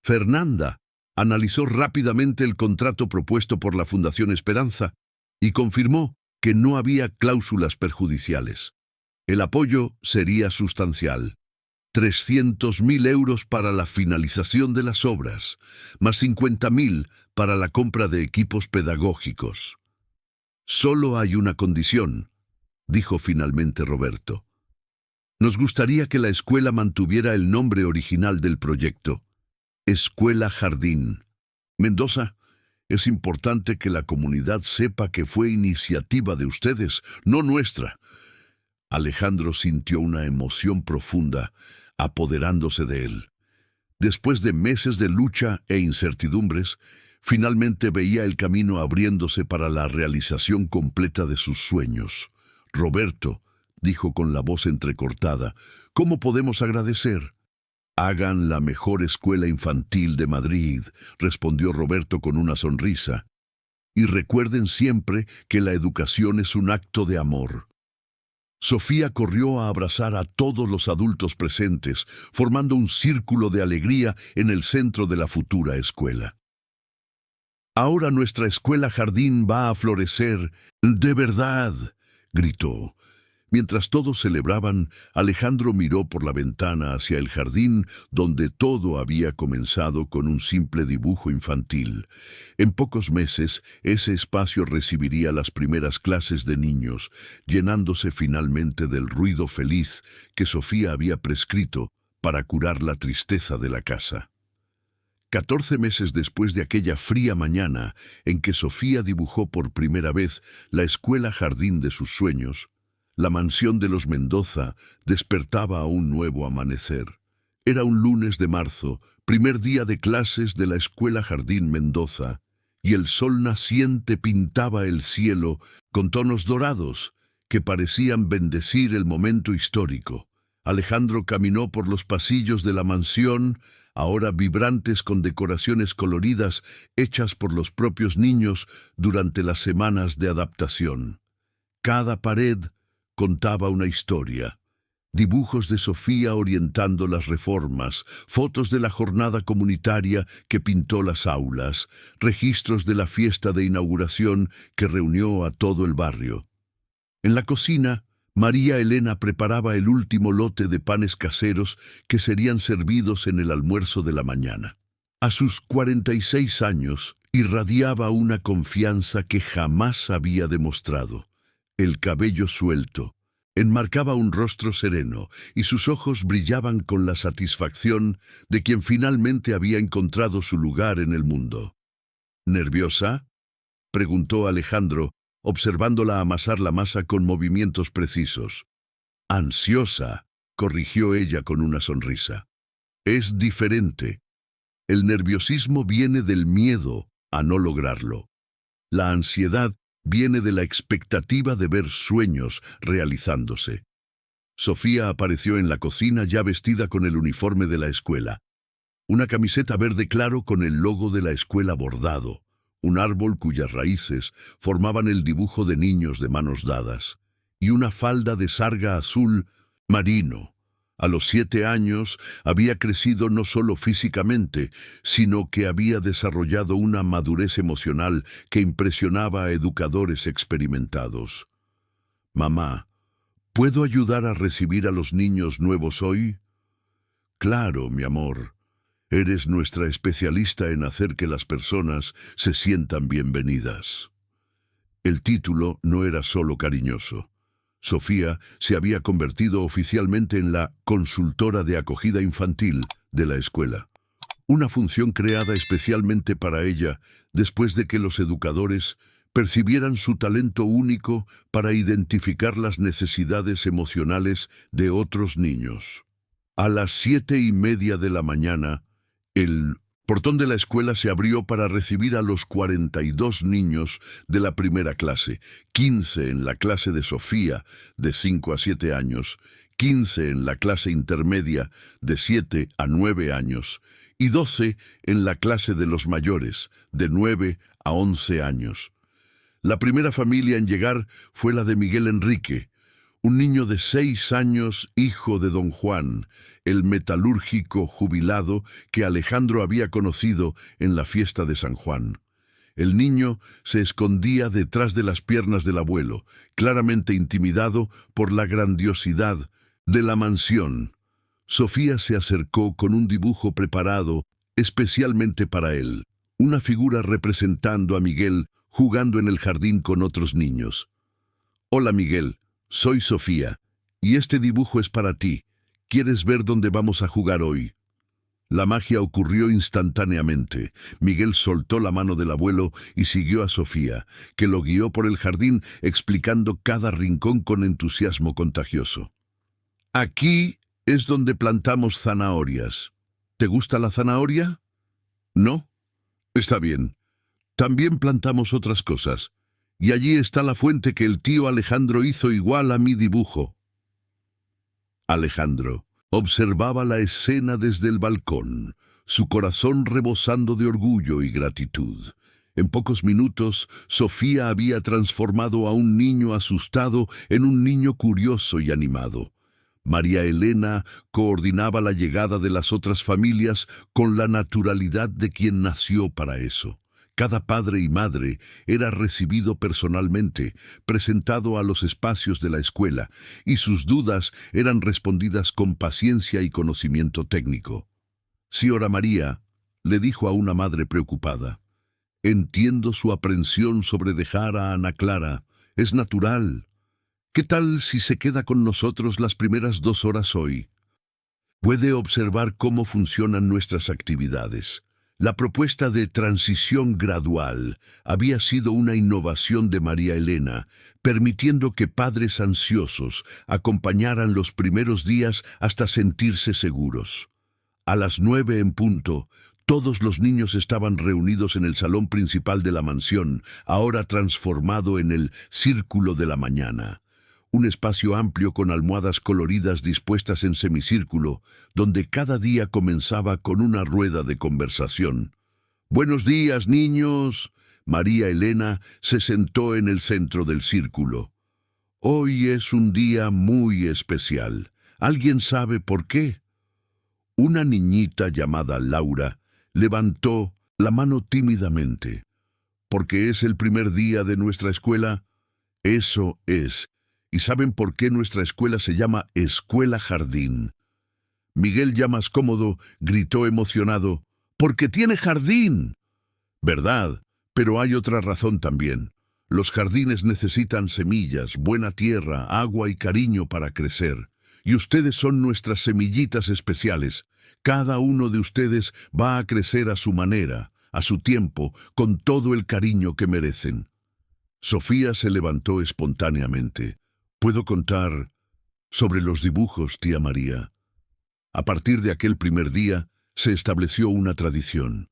[SPEAKER 1] Fernanda analizó rápidamente el contrato propuesto por la Fundación Esperanza y confirmó que no había cláusulas perjudiciales. El apoyo sería sustancial. 300.000 euros para la finalización de las obras, más 50.000 para la compra de equipos pedagógicos. Solo hay una condición, dijo finalmente Roberto. Nos gustaría que la escuela mantuviera el nombre original del proyecto, Escuela Jardín. Mendoza, es importante que la comunidad sepa que fue iniciativa de ustedes, no nuestra. Alejandro sintió una emoción profunda, apoderándose de él. Después de meses de lucha e incertidumbres, finalmente veía el camino abriéndose para la realización completa de sus sueños. Roberto, dijo con la voz entrecortada, ¿cómo podemos agradecer? Hagan la mejor escuela infantil de Madrid, respondió Roberto con una sonrisa. Y recuerden siempre que la educación es un acto de amor. Sofía corrió a abrazar a todos los adultos presentes, formando un círculo de alegría en el centro de la futura escuela. Ahora nuestra escuela jardín va a florecer, de verdad, gritó. Mientras todos celebraban, Alejandro miró por la ventana hacia el jardín donde todo había comenzado con un simple dibujo infantil. En pocos meses, ese espacio recibiría las primeras clases de niños, llenándose finalmente del ruido feliz que Sofía había prescrito para curar la tristeza de la casa. 14 meses después de aquella fría mañana en que Sofía dibujó por primera vez la escuela jardín de sus sueños, la mansión de los Mendoza despertaba a un nuevo amanecer. Era un lunes de marzo, primer día de clases de la escuela Jardín Mendoza, y el sol naciente pintaba el cielo con tonos dorados que parecían bendecir el momento histórico. Alejandro caminó por los pasillos de la mansión, ahora vibrantes con decoraciones coloridas hechas por los propios niños durante las semanas de adaptación. Cada pared contaba una historia. Dibujos de Sofía orientando las reformas, fotos de la jornada comunitaria que pintó las aulas, registros de la fiesta de inauguración que reunió a todo el barrio. En la cocina, María Elena preparaba el último lote de panes caseros que serían servidos en el almuerzo de la mañana. A sus 46 años, irradiaba una confianza que jamás había demostrado. El cabello suelto enmarcaba un rostro sereno y sus ojos brillaban con la satisfacción de quien finalmente había encontrado su lugar en el mundo. ¿Nerviosa?, preguntó Alejandro, observándola amasar la masa con movimientos precisos. «Ansiosa», corrigió ella con una sonrisa. «Es diferente. El nerviosismo viene del miedo a no lograrlo. La ansiedad viene de la expectativa de ver sueños realizándose». Sofía apareció en la cocina ya vestida con el uniforme de la escuela. Una camiseta verde claro con el logo de la escuela bordado, un árbol cuyas raíces formaban el dibujo de niños de manos dadas, y una falda de sarga azul marino. A los 7 años había crecido no solo físicamente, sino que había desarrollado una madurez emocional que impresionaba a educadores experimentados. «Mamá, ¿puedo ayudar a recibir a los niños nuevos hoy?» «Claro, mi amor. Eres nuestra especialista en hacer que las personas se sientan bienvenidas». El título no era solo cariñoso. Sofía se había convertido oficialmente en la consultora de acogida infantil de la escuela. Una función creada especialmente para ella después de que los educadores percibieran su talento único para identificar las necesidades emocionales de otros niños. A las 7:30 de la mañana, el portón de la escuela se abrió para recibir a los 42 niños de la primera clase, 15 en la clase de Sofía, de 5 a 7 años, 15 en la clase intermedia, de 7 a 9 años, y 12 en la clase de los mayores, de 9 a 11 años. La primera familia en llegar fue la de Miguel Enrique, un niño de 6 años, hijo de don Juan, el metalúrgico jubilado que Alejandro había conocido en la fiesta de San Juan. El niño se escondía detrás de las piernas del abuelo, claramente intimidado por la grandiosidad de la mansión. Sofía se acercó con un dibujo preparado especialmente para él, una figura representando a Miguel jugando en el jardín con otros niños. «Hola, Miguel. Soy Sofía, y este dibujo es para ti. ¿Quieres ver dónde vamos a jugar hoy?» La magia ocurrió instantáneamente. Miguel soltó la mano del abuelo y siguió a Sofía, que lo guió por el jardín explicando cada rincón con entusiasmo contagioso. «Aquí es donde plantamos zanahorias. ¿Te gusta la zanahoria? ¿No? Está bien. También plantamos otras cosas. Y allí está la fuente que el tío Alejandro hizo igual a mi dibujo». Alejandro observaba la escena desde el balcón, su corazón rebosando de orgullo y gratitud. En pocos minutos, Sofía había transformado a un niño asustado en un niño curioso y animado. María Elena coordinaba la llegada de las otras familias con la naturalidad de quien nació para eso. Cada padre y madre era recibido personalmente, presentado a los espacios de la escuela, y sus dudas eran respondidas con paciencia y conocimiento técnico. Señora María, le dijo a una madre preocupada, entiendo su aprensión sobre dejar a Ana Clara. Es natural. ¿Qué tal si se queda con nosotros las primeras 2 horas hoy? Puede observar cómo funcionan nuestras actividades. La propuesta de transición gradual había sido una innovación de María Elena, permitiendo que padres ansiosos acompañaran los primeros días hasta sentirse seguros. A las 9 en punto, todos los niños estaban reunidos en el salón principal de la mansión, ahora transformado en el Círculo de la Mañana. Un espacio amplio con almohadas coloridas dispuestas en semicírculo, donde cada día comenzaba con una rueda de conversación. «Buenos días, niños». María Elena se sentó en el centro del círculo. «Hoy es un día muy especial. ¿Alguien sabe por qué?» Una niñita llamada Laura levantó la mano tímidamente. «¿Porque es el primer día de nuestra escuela?» «Eso es. ¿Y saben por qué nuestra escuela se llama Escuela Jardín?» Miguel, ya más cómodo, gritó emocionado, «¡Porque tiene jardín!» «Verdad, pero hay otra razón también. Los jardines necesitan semillas, buena tierra, agua y cariño para crecer. Y ustedes son nuestras semillitas especiales. Cada uno de ustedes va a crecer a su manera, a su tiempo, con todo el cariño que merecen». Sofía se levantó espontáneamente. «¿Puedo contar sobre los dibujos, tía María?» A partir de aquel primer día, se estableció una tradición.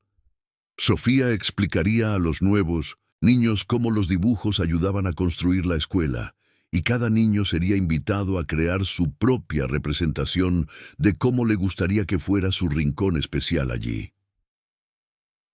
[SPEAKER 1] Sofía explicaría a los nuevos niños cómo los dibujos ayudaban a construir la escuela, y cada niño sería invitado a crear su propia representación de cómo le gustaría que fuera su rincón especial allí.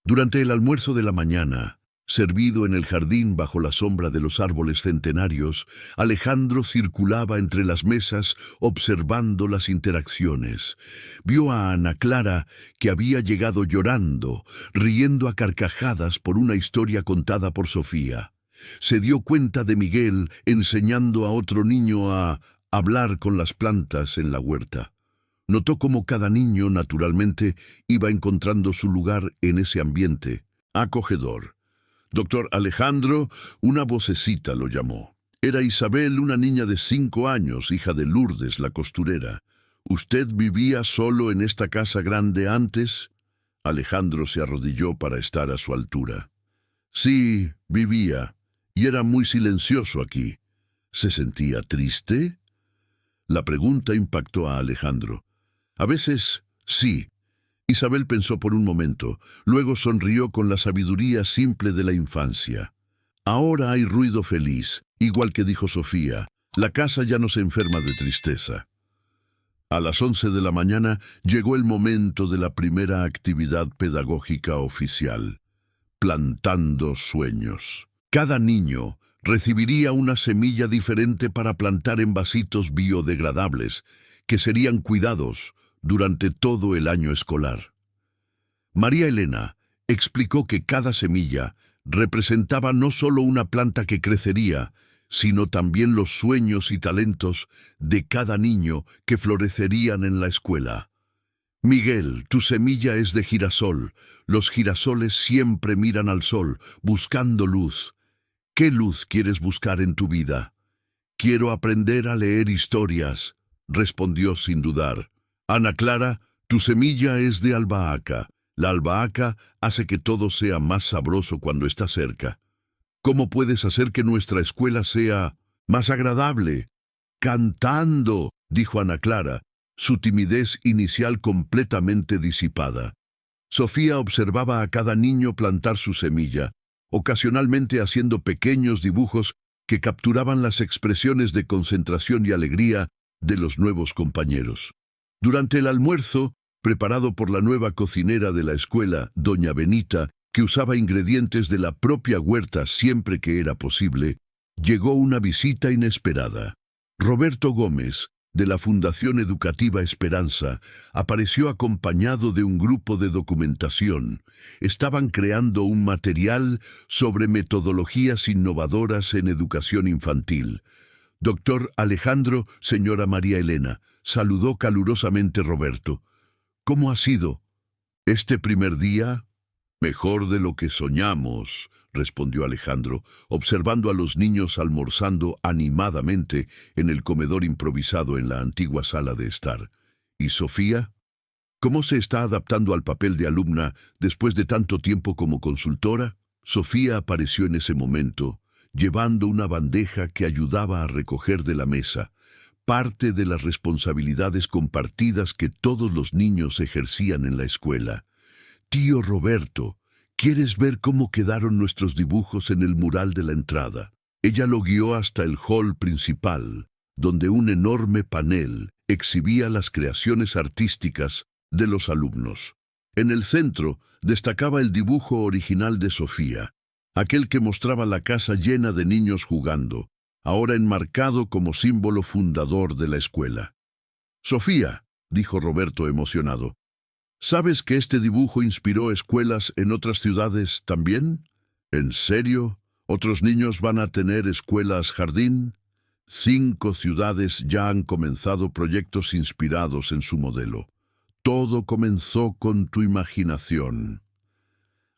[SPEAKER 1] Durante el almuerzo de la mañana, servido en el jardín bajo la sombra de los árboles centenarios, Alejandro circulaba entre las mesas observando las interacciones. Vio a Ana Clara, que había llegado llorando, riendo a carcajadas por una historia contada por Sofía. Se dio cuenta de Miguel enseñando a otro niño a hablar con las plantas en la huerta. Notó cómo cada niño, naturalmente, iba encontrando su lugar en ese ambiente acogedor. «Doctor Alejandro», una vocecita lo llamó. Era Isabel, una niña de 5 años, hija de Lourdes, la costurera. «¿Usted vivía solo en esta casa grande antes?» Alejandro se arrodilló para estar a su altura. «Sí, vivía, y era muy silencioso aquí». «¿Se sentía triste?» La pregunta impactó a Alejandro. «A veces, sí». Isabel pensó por un momento, luego sonrió con la sabiduría simple de la infancia. «Ahora hay ruido feliz, igual que dijo Sofía. La casa ya no se enferma de tristeza». A las 11 de la mañana llegó el momento de la primera actividad pedagógica oficial. Plantando sueños. Cada niño recibiría una semilla diferente para plantar en vasitos biodegradables, que serían cuidados durante todo el año escolar. María Elena explicó que cada semilla representaba no solo una planta que crecería, sino también los sueños y talentos de cada niño que florecerían en la escuela. «Miguel, tu semilla es de girasol. Los girasoles siempre miran al sol, buscando luz. ¿Qué luz quieres buscar en tu vida?» «Quiero aprender a leer historias», respondió sin dudar. «Ana Clara, tu semilla es de albahaca. La albahaca hace que todo sea más sabroso cuando está cerca. ¿Cómo puedes hacer que nuestra escuela sea más agradable?» «Cantando», dijo Ana Clara, su timidez inicial completamente disipada. Sofía observaba a cada niño plantar su semilla, ocasionalmente haciendo pequeños dibujos que capturaban las expresiones de concentración y alegría de los nuevos compañeros. Durante el almuerzo, preparado por la nueva cocinera de la escuela, doña Benita, que usaba ingredientes de la propia huerta siempre que era posible, llegó una visita inesperada. Roberto Gómez, de la Fundación Educativa Esperanza, apareció acompañado de un grupo de documentación. Estaban creando un material sobre metodologías innovadoras en educación infantil. Doctor Alejandro, señora María Elena, saludó calurosamente Roberto. ¿Cómo ha sido este primer día? Mejor de lo que soñamos, respondió Alejandro, observando a los niños almorzando animadamente en el comedor improvisado en la antigua sala de estar. ¿Y Sofía? ¿Cómo se está adaptando al papel de alumna después de tanto tiempo como consultora? Sofía apareció en ese momento, llevando una bandeja que ayudaba a recoger de la mesa, parte de las responsabilidades compartidas que todos los niños ejercían en la escuela. Tío Roberto, ¿quieres ver cómo quedaron nuestros dibujos en el mural de la entrada? Ella lo guió hasta el hall principal, donde un enorme panel exhibía las creaciones artísticas de los alumnos. En el centro destacaba el dibujo original de Sofía, aquel que mostraba la casa llena de niños jugando, ahora enmarcado como símbolo fundador de la escuela. Sofía, dijo Roberto emocionado, ¿sabes que este dibujo inspiró escuelas en otras ciudades también? ¿En serio? ¿Otros niños van a tener escuelas jardín? 5 ciudades ya han comenzado proyectos inspirados en su modelo. Todo comenzó con tu imaginación.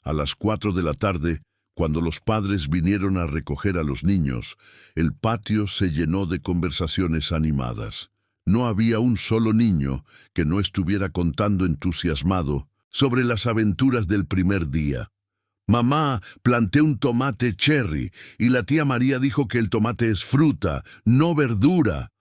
[SPEAKER 1] A las 4 de la tarde, cuando los padres vinieron a recoger a los niños, el patio se llenó de conversaciones animadas. No había un solo niño que no estuviera contando entusiasmado sobre las aventuras del primer día. Mamá, planté un tomate cherry y la tía María dijo que el tomate es fruta, no verdura.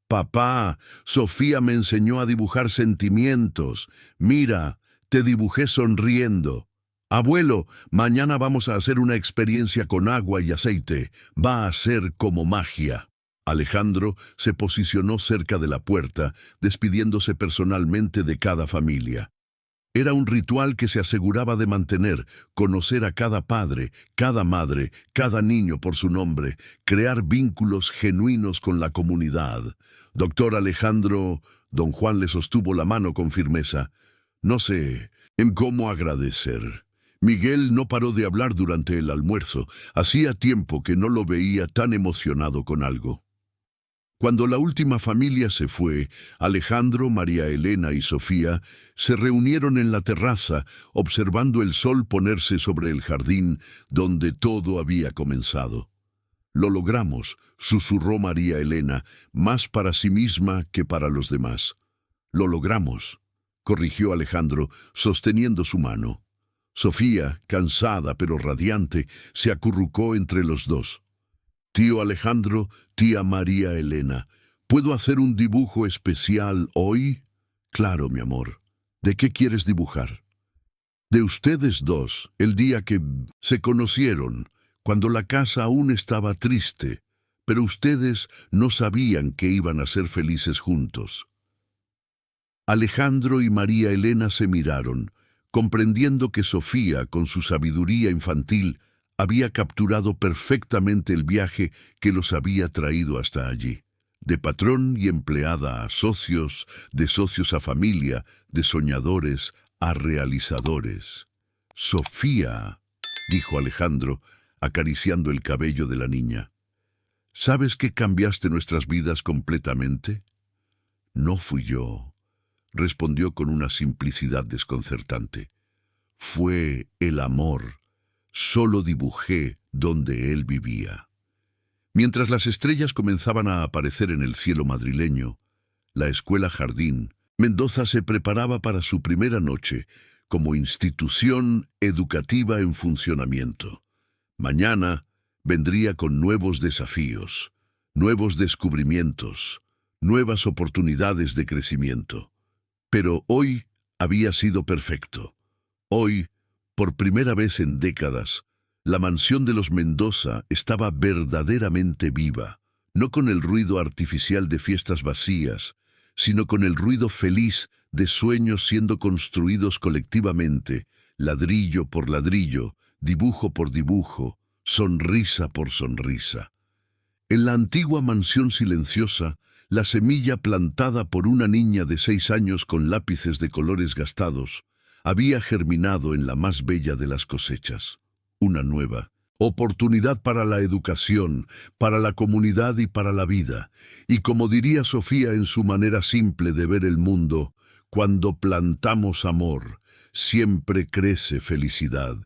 [SPEAKER 1] Papá, Sofía me enseñó a dibujar sentimientos. Mira, te dibujé sonriendo. Abuelo, mañana vamos a hacer una experiencia con agua y aceite. Va a ser como magia. Alejandro se posicionó cerca de la puerta, despidiéndose personalmente de cada familia. Era un ritual que se aseguraba de mantener, conocer a cada padre, cada madre, cada niño por su nombre, crear vínculos genuinos con la comunidad. Doctor Alejandro, don Juan le sostuvo la mano con firmeza. No sé en cómo agradecer. Miguel no paró de hablar durante el almuerzo. Hacía tiempo que no lo veía tan emocionado con algo. Cuando la última familia se fue, Alejandro, María Elena y Sofía se reunieron en la terraza, observando el sol ponerse sobre el jardín donde todo había comenzado. Lo logramos, susurró María Elena, más para sí misma que para los demás. Lo logramos, corrigió Alejandro, sosteniendo su mano. Sofía, cansada pero radiante, se acurrucó entre los dos. Tío Alejandro, tía María Elena, ¿puedo hacer un dibujo especial hoy? Claro, mi amor. ¿De qué quieres dibujar? De ustedes dos, el día que se conocieron, cuando la casa aún estaba triste, pero ustedes no sabían que iban a ser felices juntos. Alejandro y María Elena se miraron, comprendiendo que Sofía, con su sabiduría infantil, había capturado perfectamente el viaje que los había traído hasta allí. De patrón y empleada a socios, de socios a familia, de soñadores a realizadores. Sofía, dijo Alejandro, acariciando el cabello de la niña. ¿Sabes que cambiaste nuestras vidas completamente? No fui yo, respondió con una simplicidad desconcertante. Fue el amor. Solo dibujé donde él vivía. Mientras las estrellas comenzaban a aparecer en el cielo madrileño, la escuela Jardín, Mendoza se preparaba para su primera noche como institución educativa en funcionamiento. Mañana vendría con nuevos desafíos, nuevos descubrimientos, nuevas oportunidades de crecimiento. Pero hoy había sido perfecto. Hoy, por primera vez en décadas, la mansión de los Mendoza estaba verdaderamente viva, no con el ruido artificial de fiestas vacías, sino con el ruido feliz de sueños siendo construidos colectivamente, ladrillo por ladrillo, dibujo por dibujo, sonrisa por sonrisa. En la antigua mansión silenciosa, La semilla plantada por una niña de 6 años con lápices de colores gastados había germinado en la más bella de las cosechas. Una nueva oportunidad para la educación, para la comunidad y para la vida. Y como diría Sofía en su manera simple de ver el mundo, cuando plantamos amor, siempre crece felicidad.